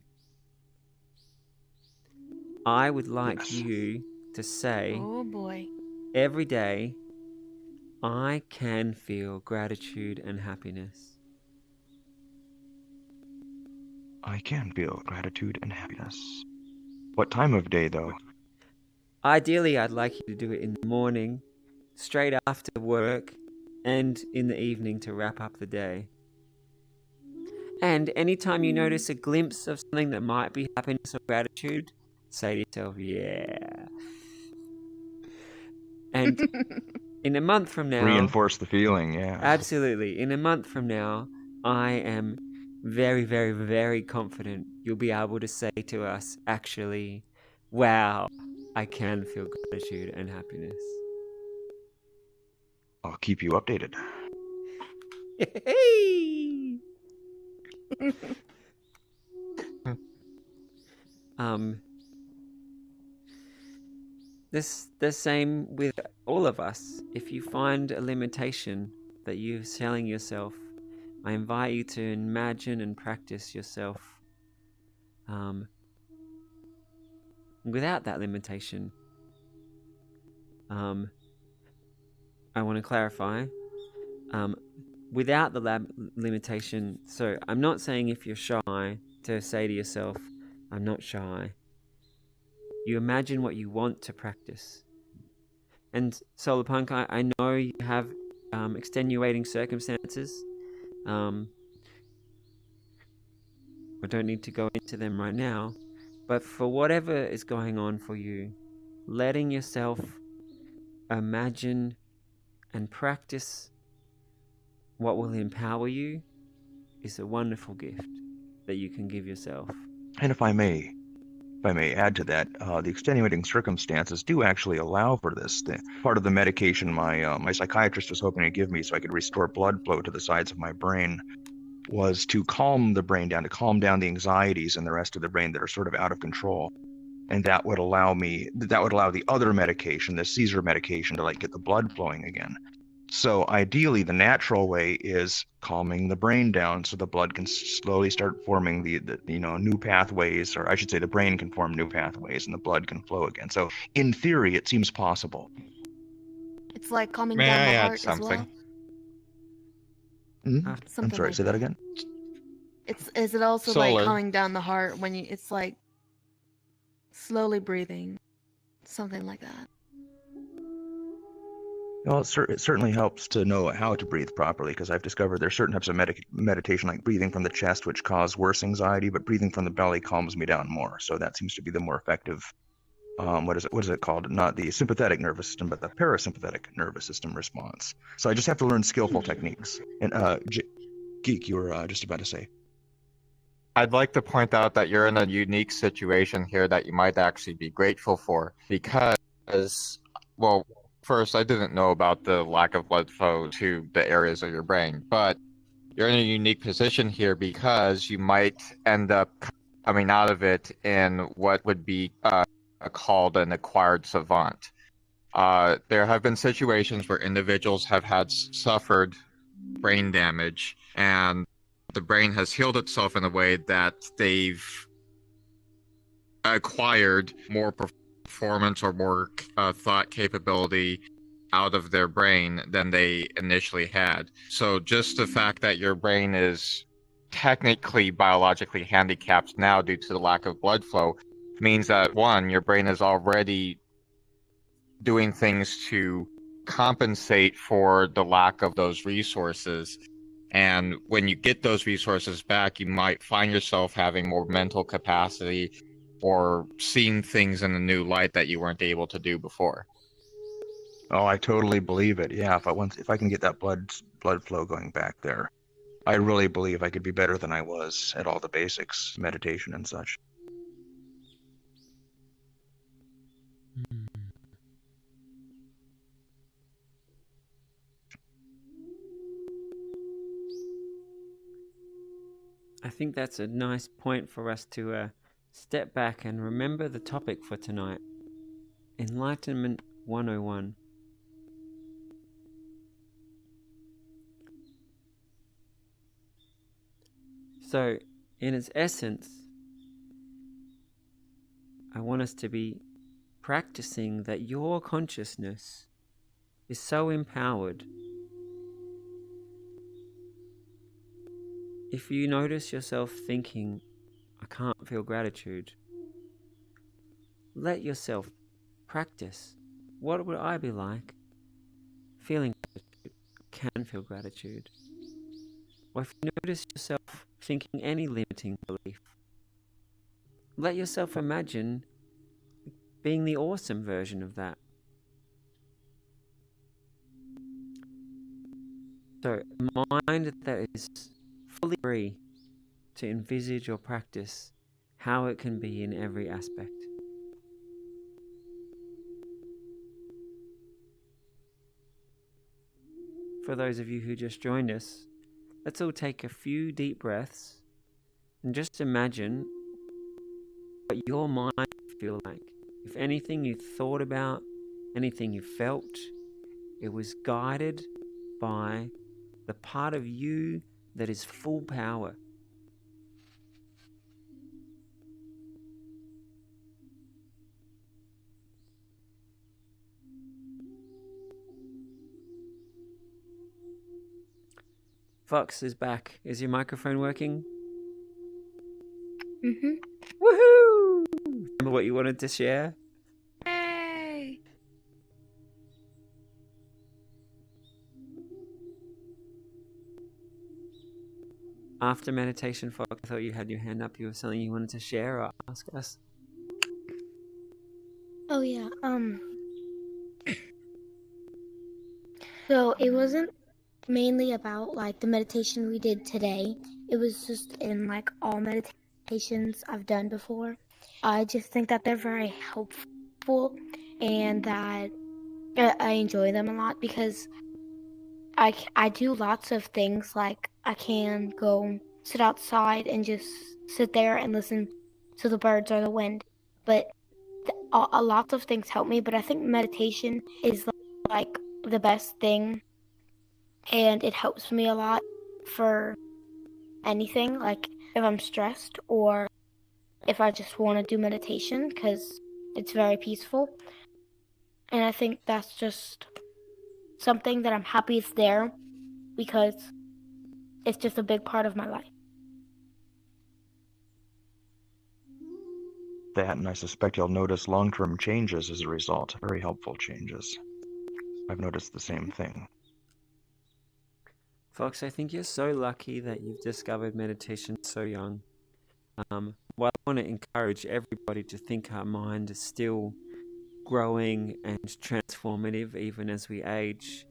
I would like you to say, Oh boy, every day, I can feel gratitude and happiness. I can feel gratitude and happiness. What time of day, though? Ideally, I'd like you to do it in the morning, straight after work, and in the evening to wrap up the day. And anytime you notice a glimpse of something that might be happiness or gratitude, say to yourself, yeah. And in a month from now... Reinforce the feeling, yeah. Absolutely. In a month from now, I am very, very, very confident you'll be able to say to us, actually, wow, I can feel gratitude and happiness. I'll keep you updated. Hey! The same with all of us. If you find a limitation, that you're telling yourself, I invite you to imagine and practice yourself without that limitation. I want to clarify, without the limitation. So I'm not saying if you're shy to say to yourself, I'm not shy. You imagine what you want to practice. And Solarpunk, I know you have extenuating circumstances. I don't need to go into them right now. But for whatever is going on for you, letting yourself imagine and practice what will empower you is a wonderful gift that you can give yourself. And if I may add to that, the extenuating circumstances do actually allow for this. Part of the medication my psychiatrist was hoping to give me so I could restore blood flow to the sides of my brain was to calm the brain down, to calm down the anxieties in the rest of the brain that are sort of out of control. And that would allow the other medication, the seizure medication, to get the blood flowing again. So ideally, the natural way is calming the brain down so the blood can slowly start forming the new pathways, or I should say the brain can form new pathways and the blood can flow again. So in theory, it seems possible. It's like calming May down I the add heart something? as well. I'm Something sorry, like say that again? Is it also Solar. like calming down the heart when it's like slowly breathing, something like that? Well, it certainly helps to know how to breathe properly, because I've discovered there's certain types of meditation, like breathing from the chest, which cause worse anxiety, but breathing from the belly calms me down more. So that seems to be the more effective. What is it called? Not the sympathetic nervous system, but the parasympathetic nervous system response. So I just have to learn skillful techniques. And Geek, you were just about to say. I'd like to point out that you're in a unique situation here that you might actually be grateful for, because, well, first, I didn't know about the lack of blood flow to the areas of your brain, but you're in a unique position here because you might end up coming out of it in what would be called an acquired savant. There have been situations where individuals have suffered brain damage, and the brain has healed itself in a way that they've acquired more performance or more thought capability out of their brain than they initially had. So just the fact that your brain is technically biologically handicapped now due to the lack of blood flow means that, one, your brain is already doing things to compensate for the lack of those resources. And when you get those resources back, you might find yourself having more mental capacity or seeing things in a new light that you weren't able to do before. Oh, I totally believe it. Yeah, if I can get that blood flow going back there, I really believe I could be better than I was at all the basics, meditation and such. I think that's a nice point for us to step back and remember the topic for tonight. Enlightenment 101. So, in its essence, I want us to be practicing that your consciousness is so empowered. If you notice yourself thinking, I can't feel gratitude, let yourself practice. What would I be like feeling gratitude? Can feel gratitude. Or if you notice yourself thinking any limiting belief, let yourself imagine being the awesome version of that. So, a mind that is fully free to envisage or practice how it can be in every aspect. For those of you who just joined us, let's all take a few deep breaths and just imagine what your mind would feel like. If anything you thought about, anything you felt, it was guided by the part of you that is full power. Fox is back. Is your microphone working? Mm-hmm. Woohoo! Remember what you wanted to share? Yay! After meditation, Fox, I thought you had your hand up. You have something you wanted to share or ask us? Oh yeah. So it wasn't mainly about like the meditation we did today. It was just in like all meditations I've done before. I just think that they're very helpful and that I enjoy them a lot because I do lots of things, like I can go sit outside and just sit there and listen to the birds or the wind. But a lot of things help me, but I think meditation is like the best thing, and it helps me a lot for anything, like if I'm stressed or if I just want to do meditation, because it's very peaceful. And I think that's just something that I'm happy is there because it's just a big part of my life. That, and I suspect you'll notice long-term changes as a result, very helpful changes. I've noticed the same thing. Fox, I think you're so lucky that you've discovered meditation so young. Well, I want to encourage everybody to think our mind is still growing and transformative even as we age.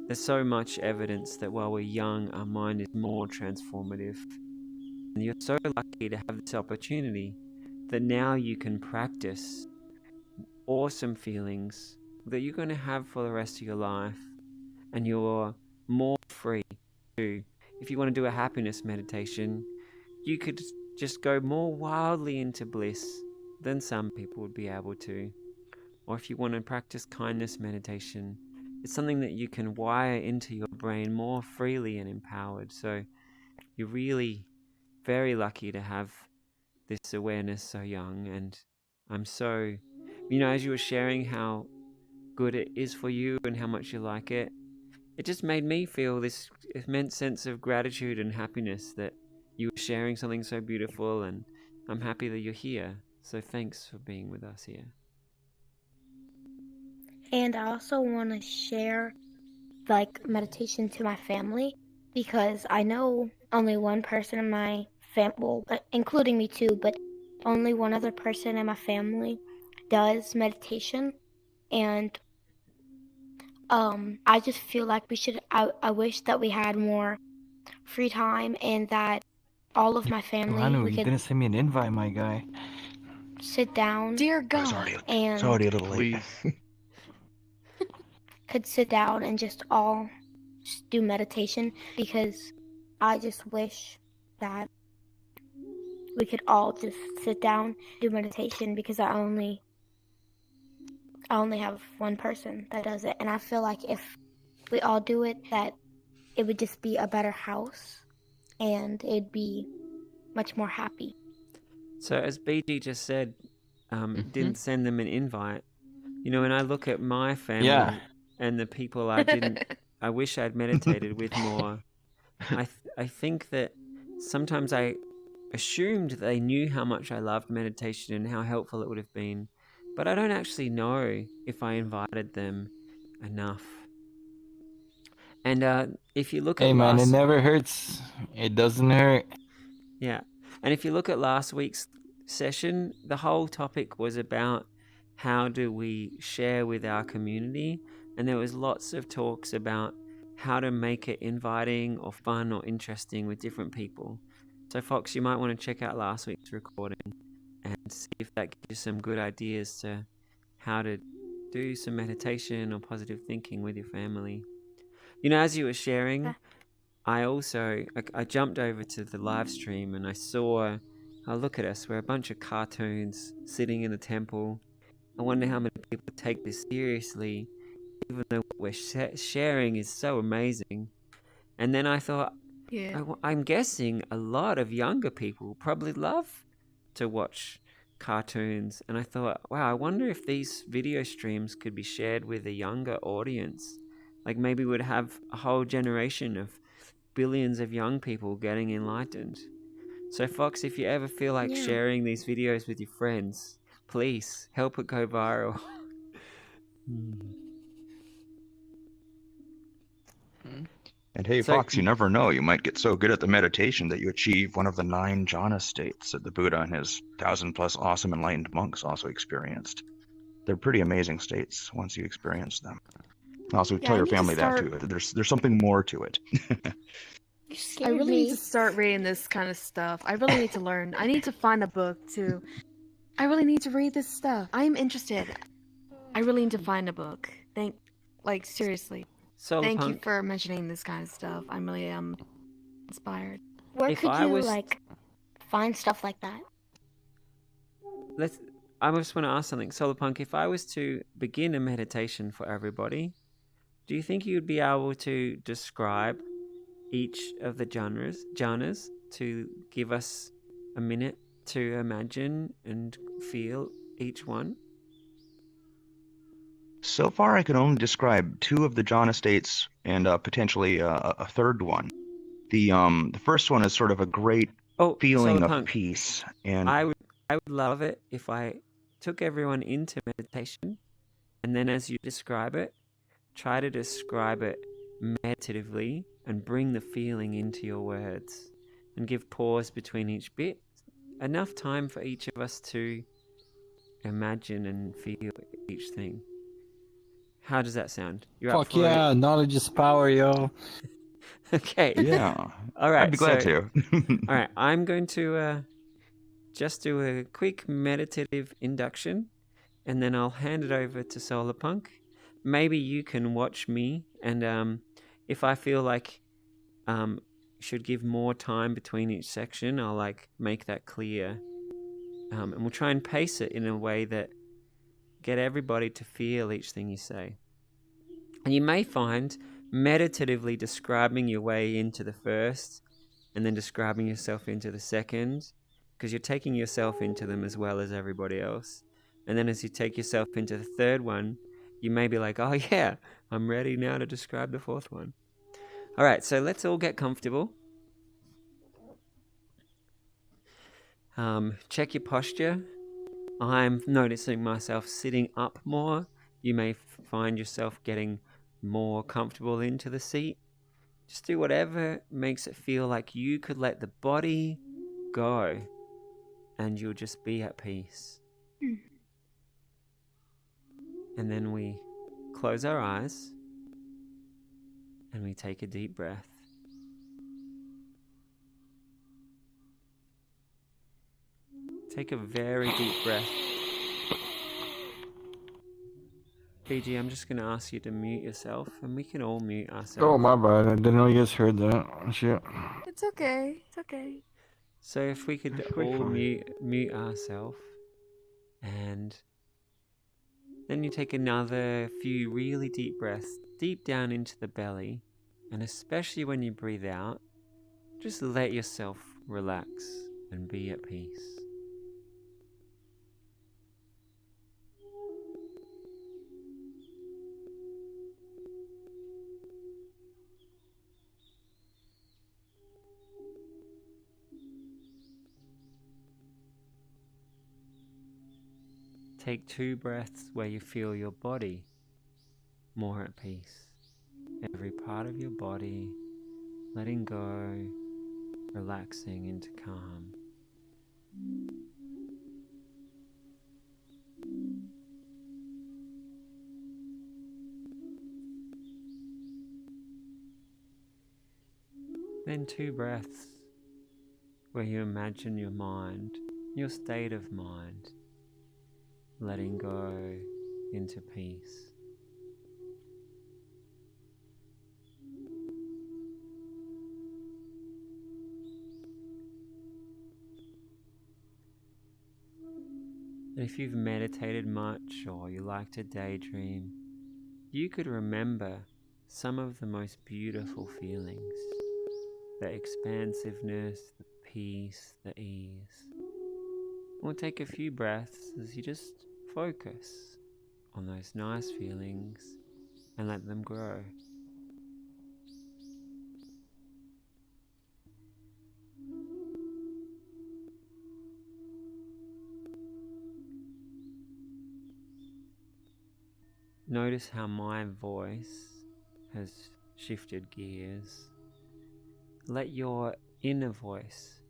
There's so much evidence that while we're young, our mind is more transformative. And you're so lucky to have this opportunity that now you can practice awesome feelings that you're going to have for the rest of your life. And you're more free to, if you want to do a happiness meditation, you could just go more wildly into bliss than some people would be able to. Or if you want to practice kindness meditation, it's something that you can wire into your brain more freely and empowered. So you're really very lucky to have this awareness so young. And I'm so, as you were sharing how good it is for you and how much you like it, it just made me feel this immense sense of gratitude and happiness that you were sharing something so beautiful, and I'm happy that you're here. So thanks for being with us here. And I also want to share like meditation to my family because I know only one person in my family, well, including me too, but only one other person in my family does meditation. And I just feel like I wish that we had more free time and that all of my family, Manu, we you could didn't send me an invite, my guy. sit down Dear It's God. already and a little late. Please. could sit down and just all just do meditation because I just wish that we could all just sit down, do meditation because I only have one person that does it, and I feel like if we all do it, that it would just be a better house and it'd be much more happy. So as BG just said, didn't send them an invite. When I look at my family Yeah. and the people I wish I'd meditated with more, I think that sometimes I assumed they knew how much I loved meditation and how helpful it would have been, but I don't actually know if I invited them enough. And if you look at Hey, man, it never hurts. It doesn't hurt. Yeah. And if you look at last week's session, the whole topic was about how do we share with our community. And there was lots of talks about how to make it inviting or fun or interesting with different people. So Fox, you might want to check out last week's recording and see if that gives you some good ideas to how to do some meditation or positive thinking with your family. As you were sharing, I jumped over to the live stream and I saw, oh, look at us, we're a bunch of cartoons sitting in the temple. I wonder how many people take this seriously, even though what we're sharing is so amazing. And then I thought, Yeah. I'm guessing a lot of younger people probably love to watch cartoons. And I thought, wow, I wonder if these video streams could be shared with a younger audience. Like maybe we'd have a whole generation of billions of young people getting enlightened. So Fox, if you ever feel like Yeah. sharing these videos with your friends, please help it go viral. And hey, So- Fox, you never know. You might get so good at the meditation that you achieve one of the 9 jhana states that the Buddha and his 1,000+ awesome enlightened monks also experienced. They're pretty amazing states once you experience them. Also, Yeah, tell I your need to family that start- too. There's something more to it. You scared I really me. need to start reading this kind of stuff. I really need to learn. I need to find a book to. I really need to read this stuff. I am interested. I really need to find a book. Seriously. Thank you Solarpunk, for mentioning this kind of stuff. I'm really inspired. Where if could I you was- like find stuff like that? I just want to ask something. Solarpunk, if I was to begin a meditation for everybody, do you think you'd be able to describe each of the jhanas to give us a minute to imagine and feel each one? So far, I can only describe 2 of the jhana states and potentially a third one. The first one is sort of a great Oh, feeling of Solarpunk, peace, and I would love it if I took everyone into meditation, and then as you describe it, try to describe it meditatively and bring the feeling into your words, and give pause between each bit. Enough time for each of us to imagine and feel each thing. How does that sound? You're up Fuck for yeah, knowledge is power, yo. it? Okay. yeah, All right. I'd be glad to. All right. I'm going to just do a quick meditative induction, and then I'll hand it over to Solarpunk. Maybe you can watch me, and if I feel like should give more time between each section, I'll make that clear, and we'll try and pace it in a way that get everybody to feel each thing you say. And you may find meditatively describing your way into the first and then describing yourself into the second, because you're taking yourself into them as well as everybody else. And then as you take yourself into the third one, you may be like, oh yeah, I'm ready now to describe the fourth one. All right, so let's all get comfortable. Check your posture. I'm noticing myself sitting up more. You may find yourself getting more comfortable into the seat. Just do whatever makes it feel like you could let the body go and you'll just be at peace. And then we close our eyes and we take a deep breath. Take a very deep breath. PG, I'm just going to ask you to mute yourself, and we can all mute ourselves. Oh, my bad. I didn't know you guys heard that. Shit. It's okay. It's okay. So if we could It's quite all fine. mute ourselves, and then you take another few really deep breaths deep down into the belly, and especially when you breathe out, just let yourself relax and be at peace. Take 2 breaths where you feel your body more at peace. Every part of your body letting go, relaxing into calm. Then 2 breaths where you imagine your mind, your state of mind, letting go into peace. And if you've meditated much or you like to daydream, you could remember some of the most beautiful feelings, the expansiveness, the peace, the ease. We'll take a few breaths as you just focus on those nice feelings and let them grow. Notice how my voice has shifted gears. Let your inner voice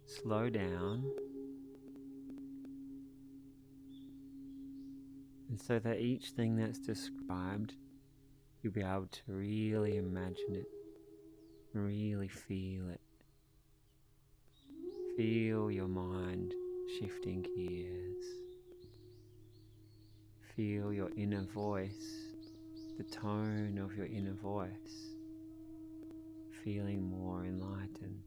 slow down, and so that each thing that's described, you'll be able to really imagine it, really feel it. Feel your mind shifting gears. Feel your inner voice, the tone of your inner voice, feeling more enlightened.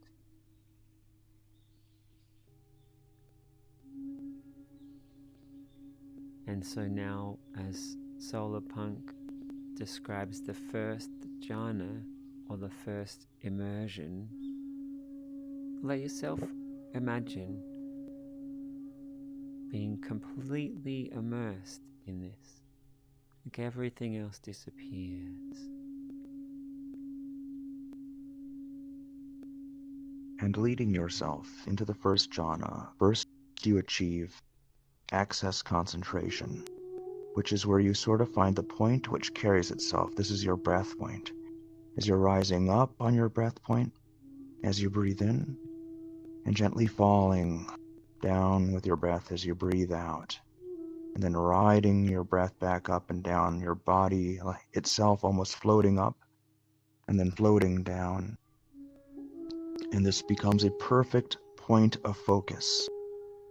And so now, as Solarpunk describes the first jhana, or the first immersion, let yourself imagine being completely immersed in this, like everything else disappears. And leading yourself into the first jhana, first you achieve access concentration, which is where you sort of find the point which carries itself. This is your breath point. As you're rising up on your breath point, as you breathe in, and gently falling down with your breath as you breathe out, and then riding your breath back up and down, your body itself almost floating up and then floating down. And this becomes a perfect point of focus.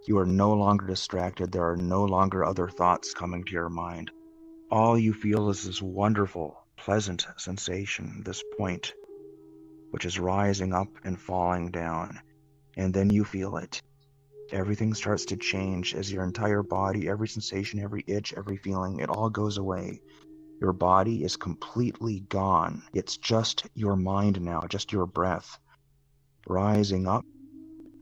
You are no longer distracted. There are no longer other thoughts coming to your mind. All you feel is this wonderful, pleasant sensation, this point, which is rising up and falling down. And then you feel it. Everything starts to change as your entire body, every sensation, every itch, every feeling, it all goes away. Your body is completely gone. It's just your mind now, just your breath, rising up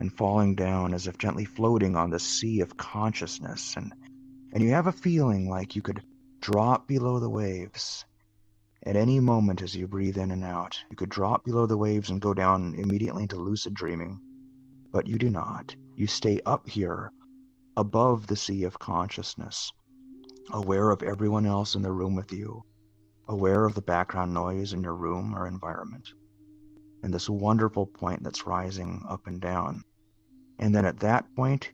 and falling down as if gently floating on the sea of consciousness. And you have a feeling like you could drop below the waves at any moment as you breathe in and out. You could drop below the waves and go down immediately into lucid dreaming. But you do not. You stay up here, above the sea of consciousness, aware of everyone else in the room with you, aware of the background noise in your room or environment, and this wonderful point that's rising up and down. And then at that point,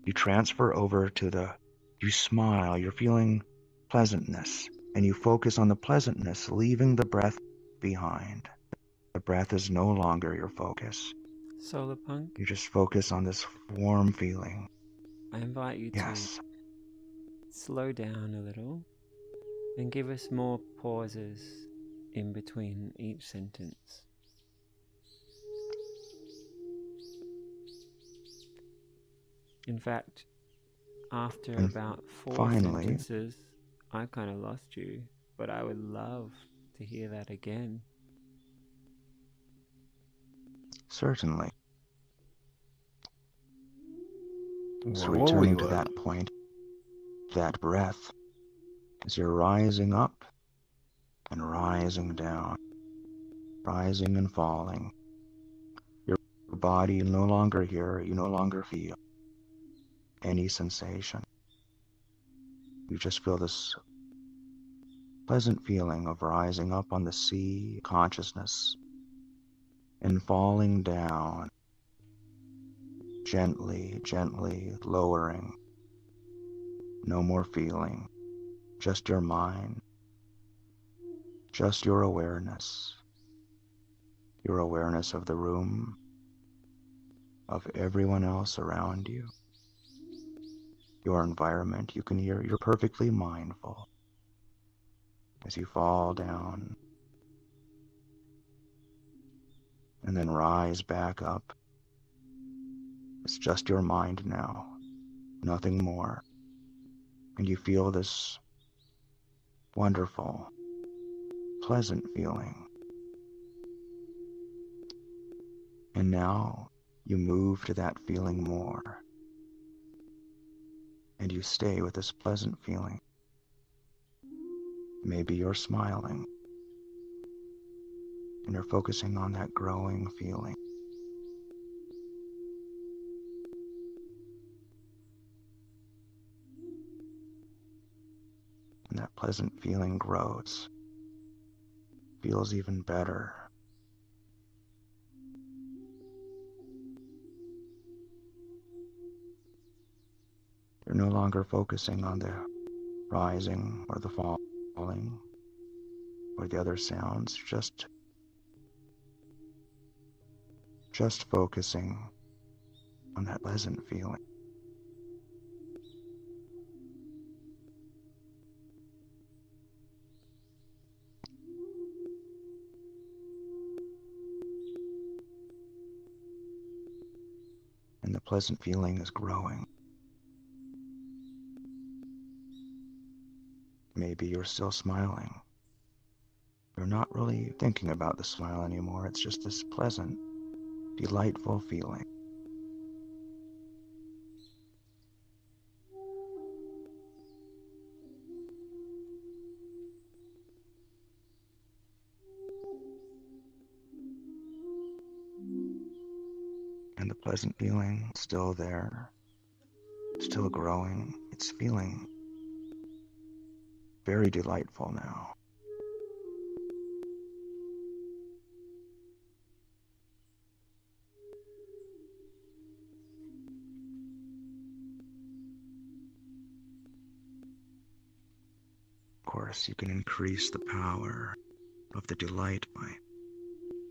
you transfer over to you smile, you're feeling pleasantness, and you focus on the pleasantness, leaving the breath behind. The breath is no longer your focus. Solarpunk, You just focus on this warm feeling. I invite you Yes. to slow down a little and give us more pauses in between each sentence. In fact, after And about 4 finally, sentences, I kind of lost you, but I would love to hear that again. certainly. So Where were returning we to that point, that breath, as you're rising up and rising down, rising and falling. Your body no longer here, you no longer feel any sensation. You just feel this pleasant feeling of rising up on the sea consciousness and falling down, gently, gently lowering. No more feeling, just your mind, just your awareness of the room, of everyone else around you, your environment. You can hear, you're perfectly mindful as you fall down and then rise back up. It's just your mind now, nothing more. And you feel this wonderful, pleasant feeling. And now you move to that feeling more. And you stay with this pleasant feeling. Maybe you're smiling. And you're focusing on that growing feeling. And that pleasant feeling grows. Feels even better. You're no longer focusing on the rising or the falling or the other sounds, just focusing on that pleasant feeling. And the pleasant feeling is growing. Maybe you're still smiling. You're not really thinking about the smile anymore. It's just this pleasant, delightful feeling. And the pleasant feeling is still there, still growing. It's feeling very delightful now. Of course, you can increase the power of the delight by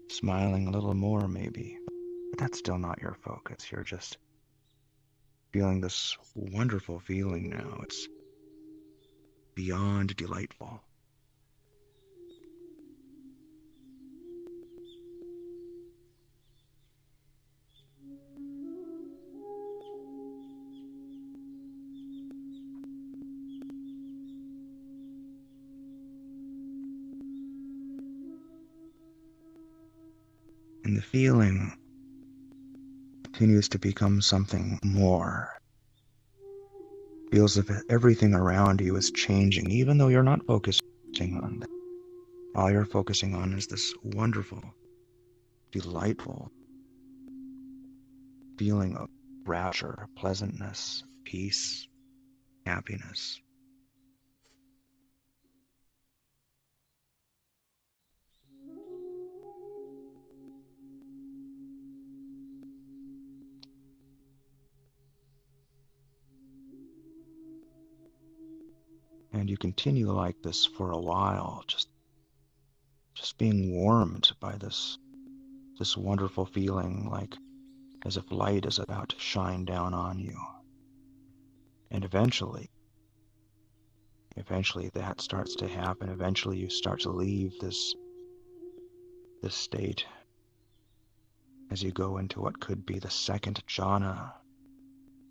smiling a little more, maybe. But that's still not your focus. You're just feeling this wonderful feeling now. It's beyond delightful. And the feeling continues to become something more. Feels as if everything around you is changing, even though you're not focusing on that. All you're focusing on is this wonderful, delightful feeling of rapture, pleasantness, peace, happiness. And you continue like this for a while, just being warmed by this wonderful feeling, like as if light is about to shine down on you. And eventually that starts to happen. Eventually you start to leave this state as you go into what could be the second jhana,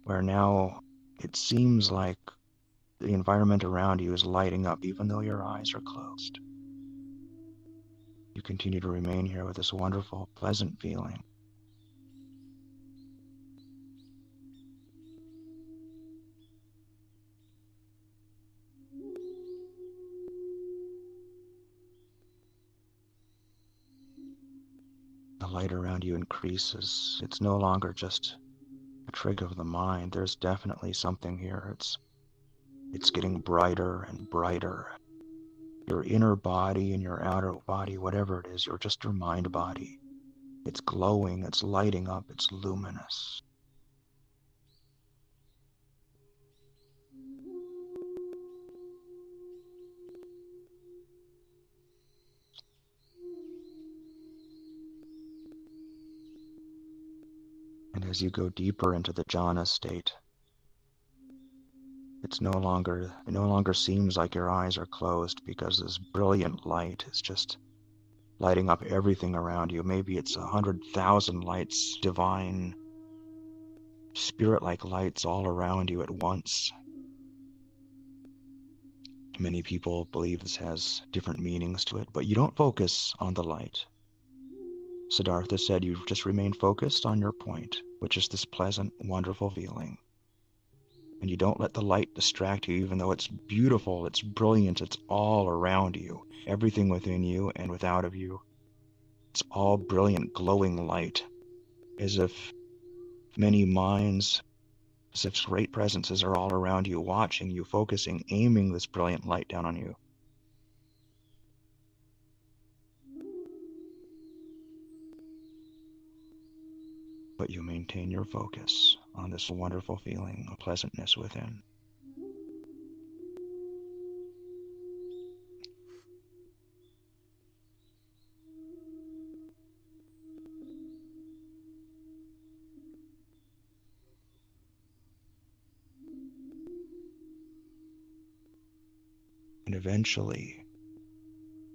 where now it seems like the environment around you is lighting up even though your eyes are closed. You continue to remain here with this wonderful, pleasant feeling. The light around you increases. It's no longer just a trick of the mind. There's definitely something here. It's getting brighter and brighter. Your inner body and your outer body, whatever it is, just your mind body. It's glowing, it's lighting up, it's luminous. And as you go deeper into the jhana state, it no longer seems like your eyes are closed, because this brilliant light is just lighting up everything around you. Maybe it's 100,000 lights, divine, spirit-like lights all around you at once. Many people believe this has different meanings to it, but you don't focus on the light. Siddhartha said you just remain focused on your point, which is this pleasant, wonderful feeling. And you don't let the light distract you, even though it's beautiful, it's brilliant, it's all around you, everything within you and without of you. It's all brilliant, glowing light, as if many minds, as if great presences are all around you, watching you, focusing, aiming this brilliant light down on you. But you maintain your focus on this wonderful feeling of pleasantness within. And eventually,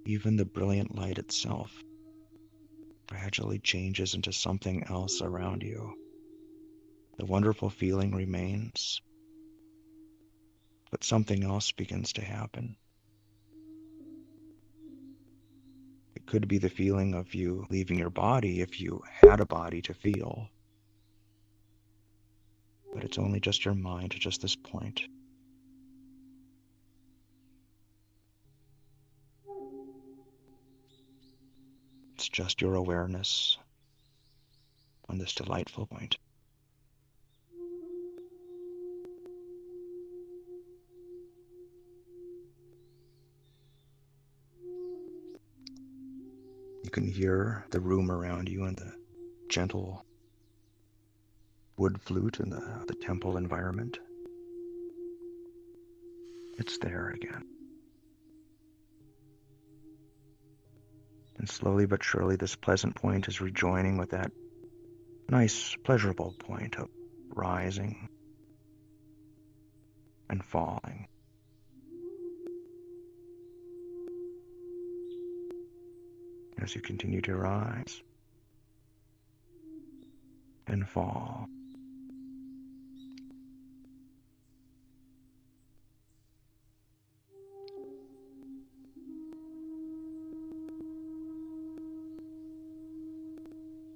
even the brilliant light itself gradually changes into something else around you. The wonderful feeling remains, but something else begins to happen. It could be the feeling of you leaving your body if you had a body to feel. But it's only just your mind at just this point. It's just your awareness on this delightful point. You can hear the room around you and the gentle wood flute in the temple environment. It's there again. And slowly but surely this pleasant point is rejoining with that nice, pleasurable point of rising and falling. As you continue to rise and fall.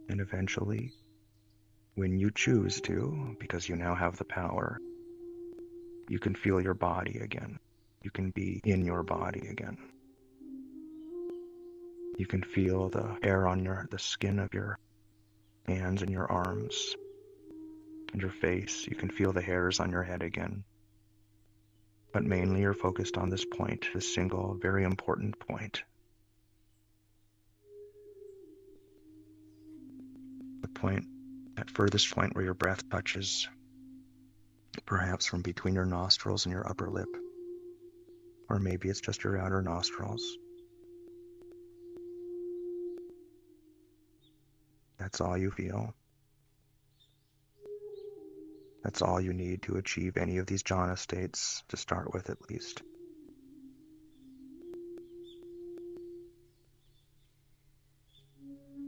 And eventually, when you choose to, because you now have the power, you can feel your body again. You can be in your body again. You can feel the hair on the skin of your hands and your arms and your face. You can feel the hairs on your head again. But mainly you're focused on this point, this single, very important point. The point, that furthest point where your breath touches, perhaps from between your nostrils and your upper lip. Or maybe it's just your outer nostrils. That's all you feel. That's all you need to achieve any of these jhana states, to start with at least.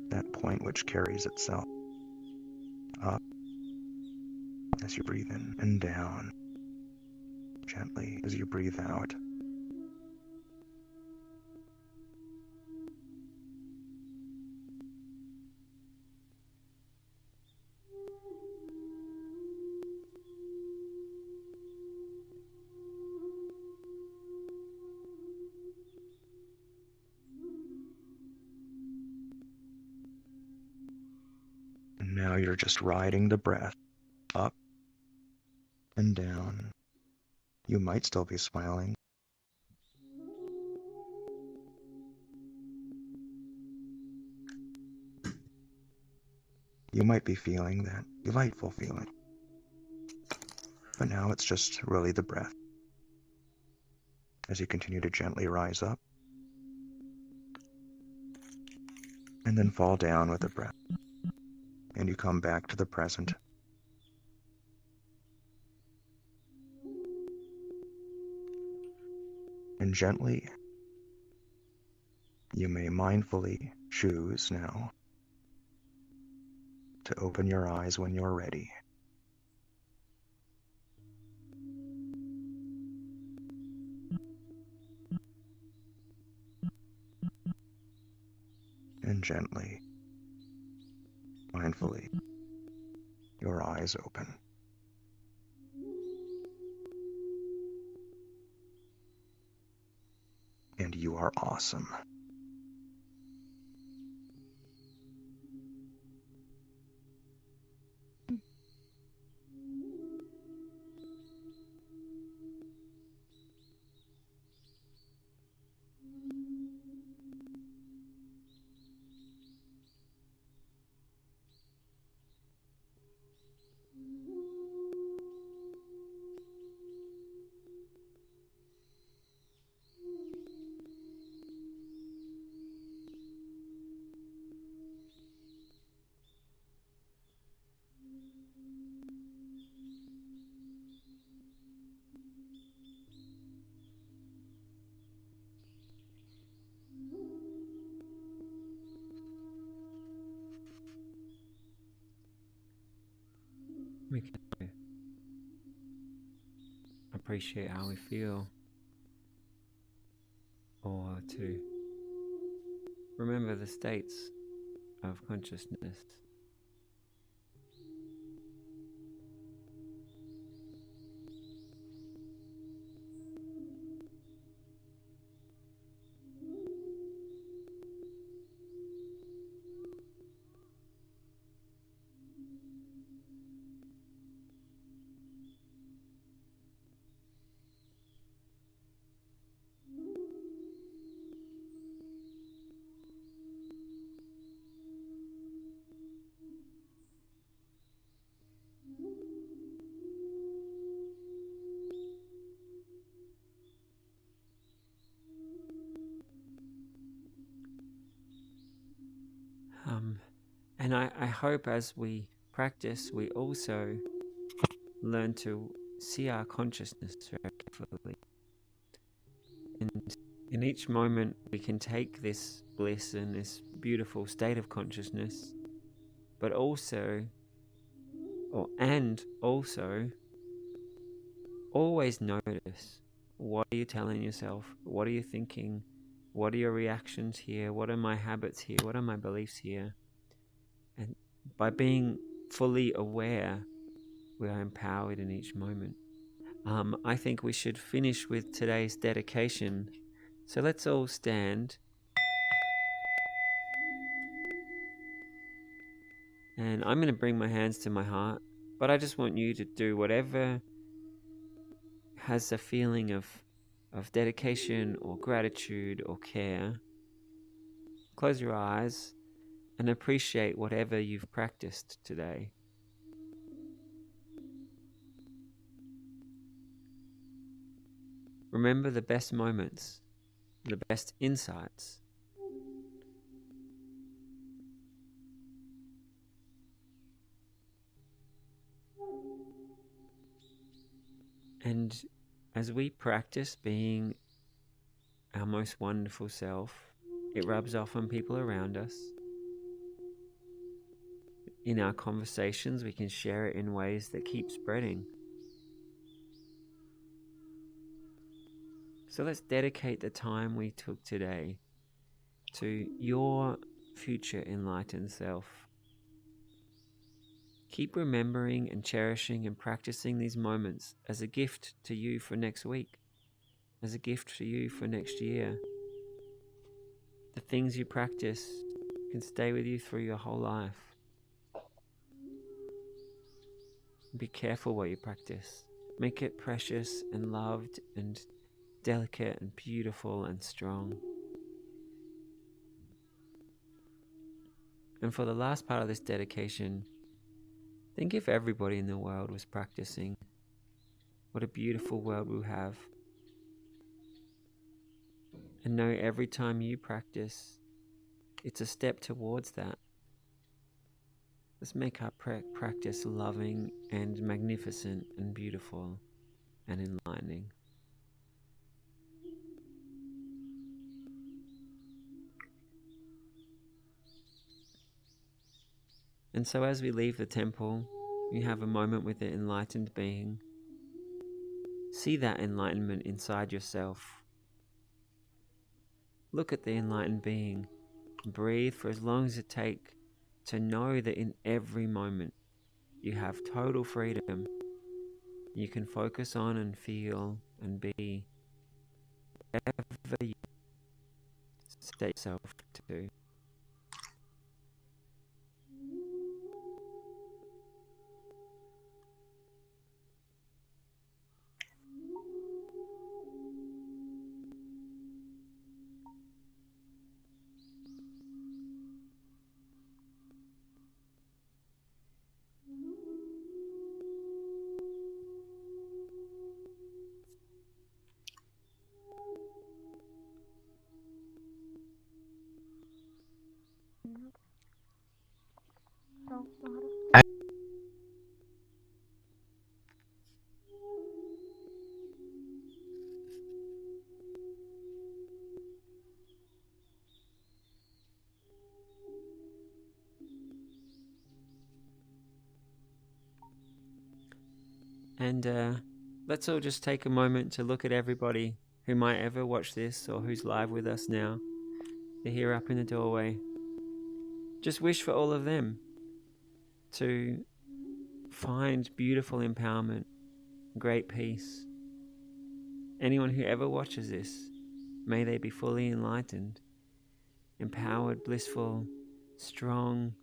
That point which carries itself up as you breathe in and down, gently as you breathe out. And now you're just riding the breath up and down. You might still be smiling. You might be feeling that delightful feeling. But now it's just really the breath. As you continue to gently rise up and then fall down with the breath. And you come back to the present. And gently, you may mindfully choose now to open your eyes when you're ready. and gently, mindfully, your eyes open. And you are awesome. We can appreciate how we feel, or to remember the states of consciousness. And I hope as we practice, we also learn to see our consciousness very carefully. And in each moment, we can take this bliss and this beautiful state of consciousness, but also, also, always notice, what are you telling yourself? What are you thinking? What are your reactions here? What are my habits here? What are my beliefs here? And by being fully aware, we are empowered in each moment. I think we should finish with today's dedication. So let's all stand. And I'm going to bring my hands to my heart, but I just want you to do whatever has a feeling of dedication or gratitude or care. Close your eyes and appreciate whatever you've practiced today. Remember the best moments, the best insights. And as we practice being our most wonderful self, it rubs off on people around us. In our conversations, we can share it in ways that keep spreading. So let's dedicate the time we took today to your future enlightened self. Keep remembering and cherishing and practicing these moments as a gift to you for next week, as a gift to you for next year. The things you practice can stay with you through your whole life. Be careful what you practice. Make it precious and loved and delicate and beautiful and strong. And for the last part of this dedication, think if everybody in the world was practicing. What a beautiful world we'll have. And know every time you practice, it's a step towards that. Let's make our practice loving and magnificent and beautiful and enlightening. And so as we leave the temple, you have a moment with the enlightened being. See that enlightenment inside yourself. Look at the enlightened being Breathe for as long as it takes to know that in every moment you have total freedom. You can focus on and feel and be whatever you set yourself to. And let's all just take a moment to look at everybody who might ever watch this or who's live with us now. They're here up in the doorway. Just wish for all of them to find beautiful empowerment, great peace. Anyone who ever watches this, may they be fully enlightened, empowered, blissful, strong,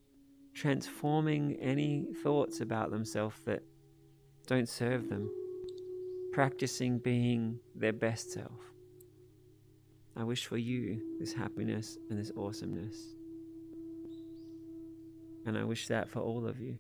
transforming any thoughts about themselves that don't serve them, practicing being their best self. I wish for you this happiness and this awesomeness. And I wish that for all of you.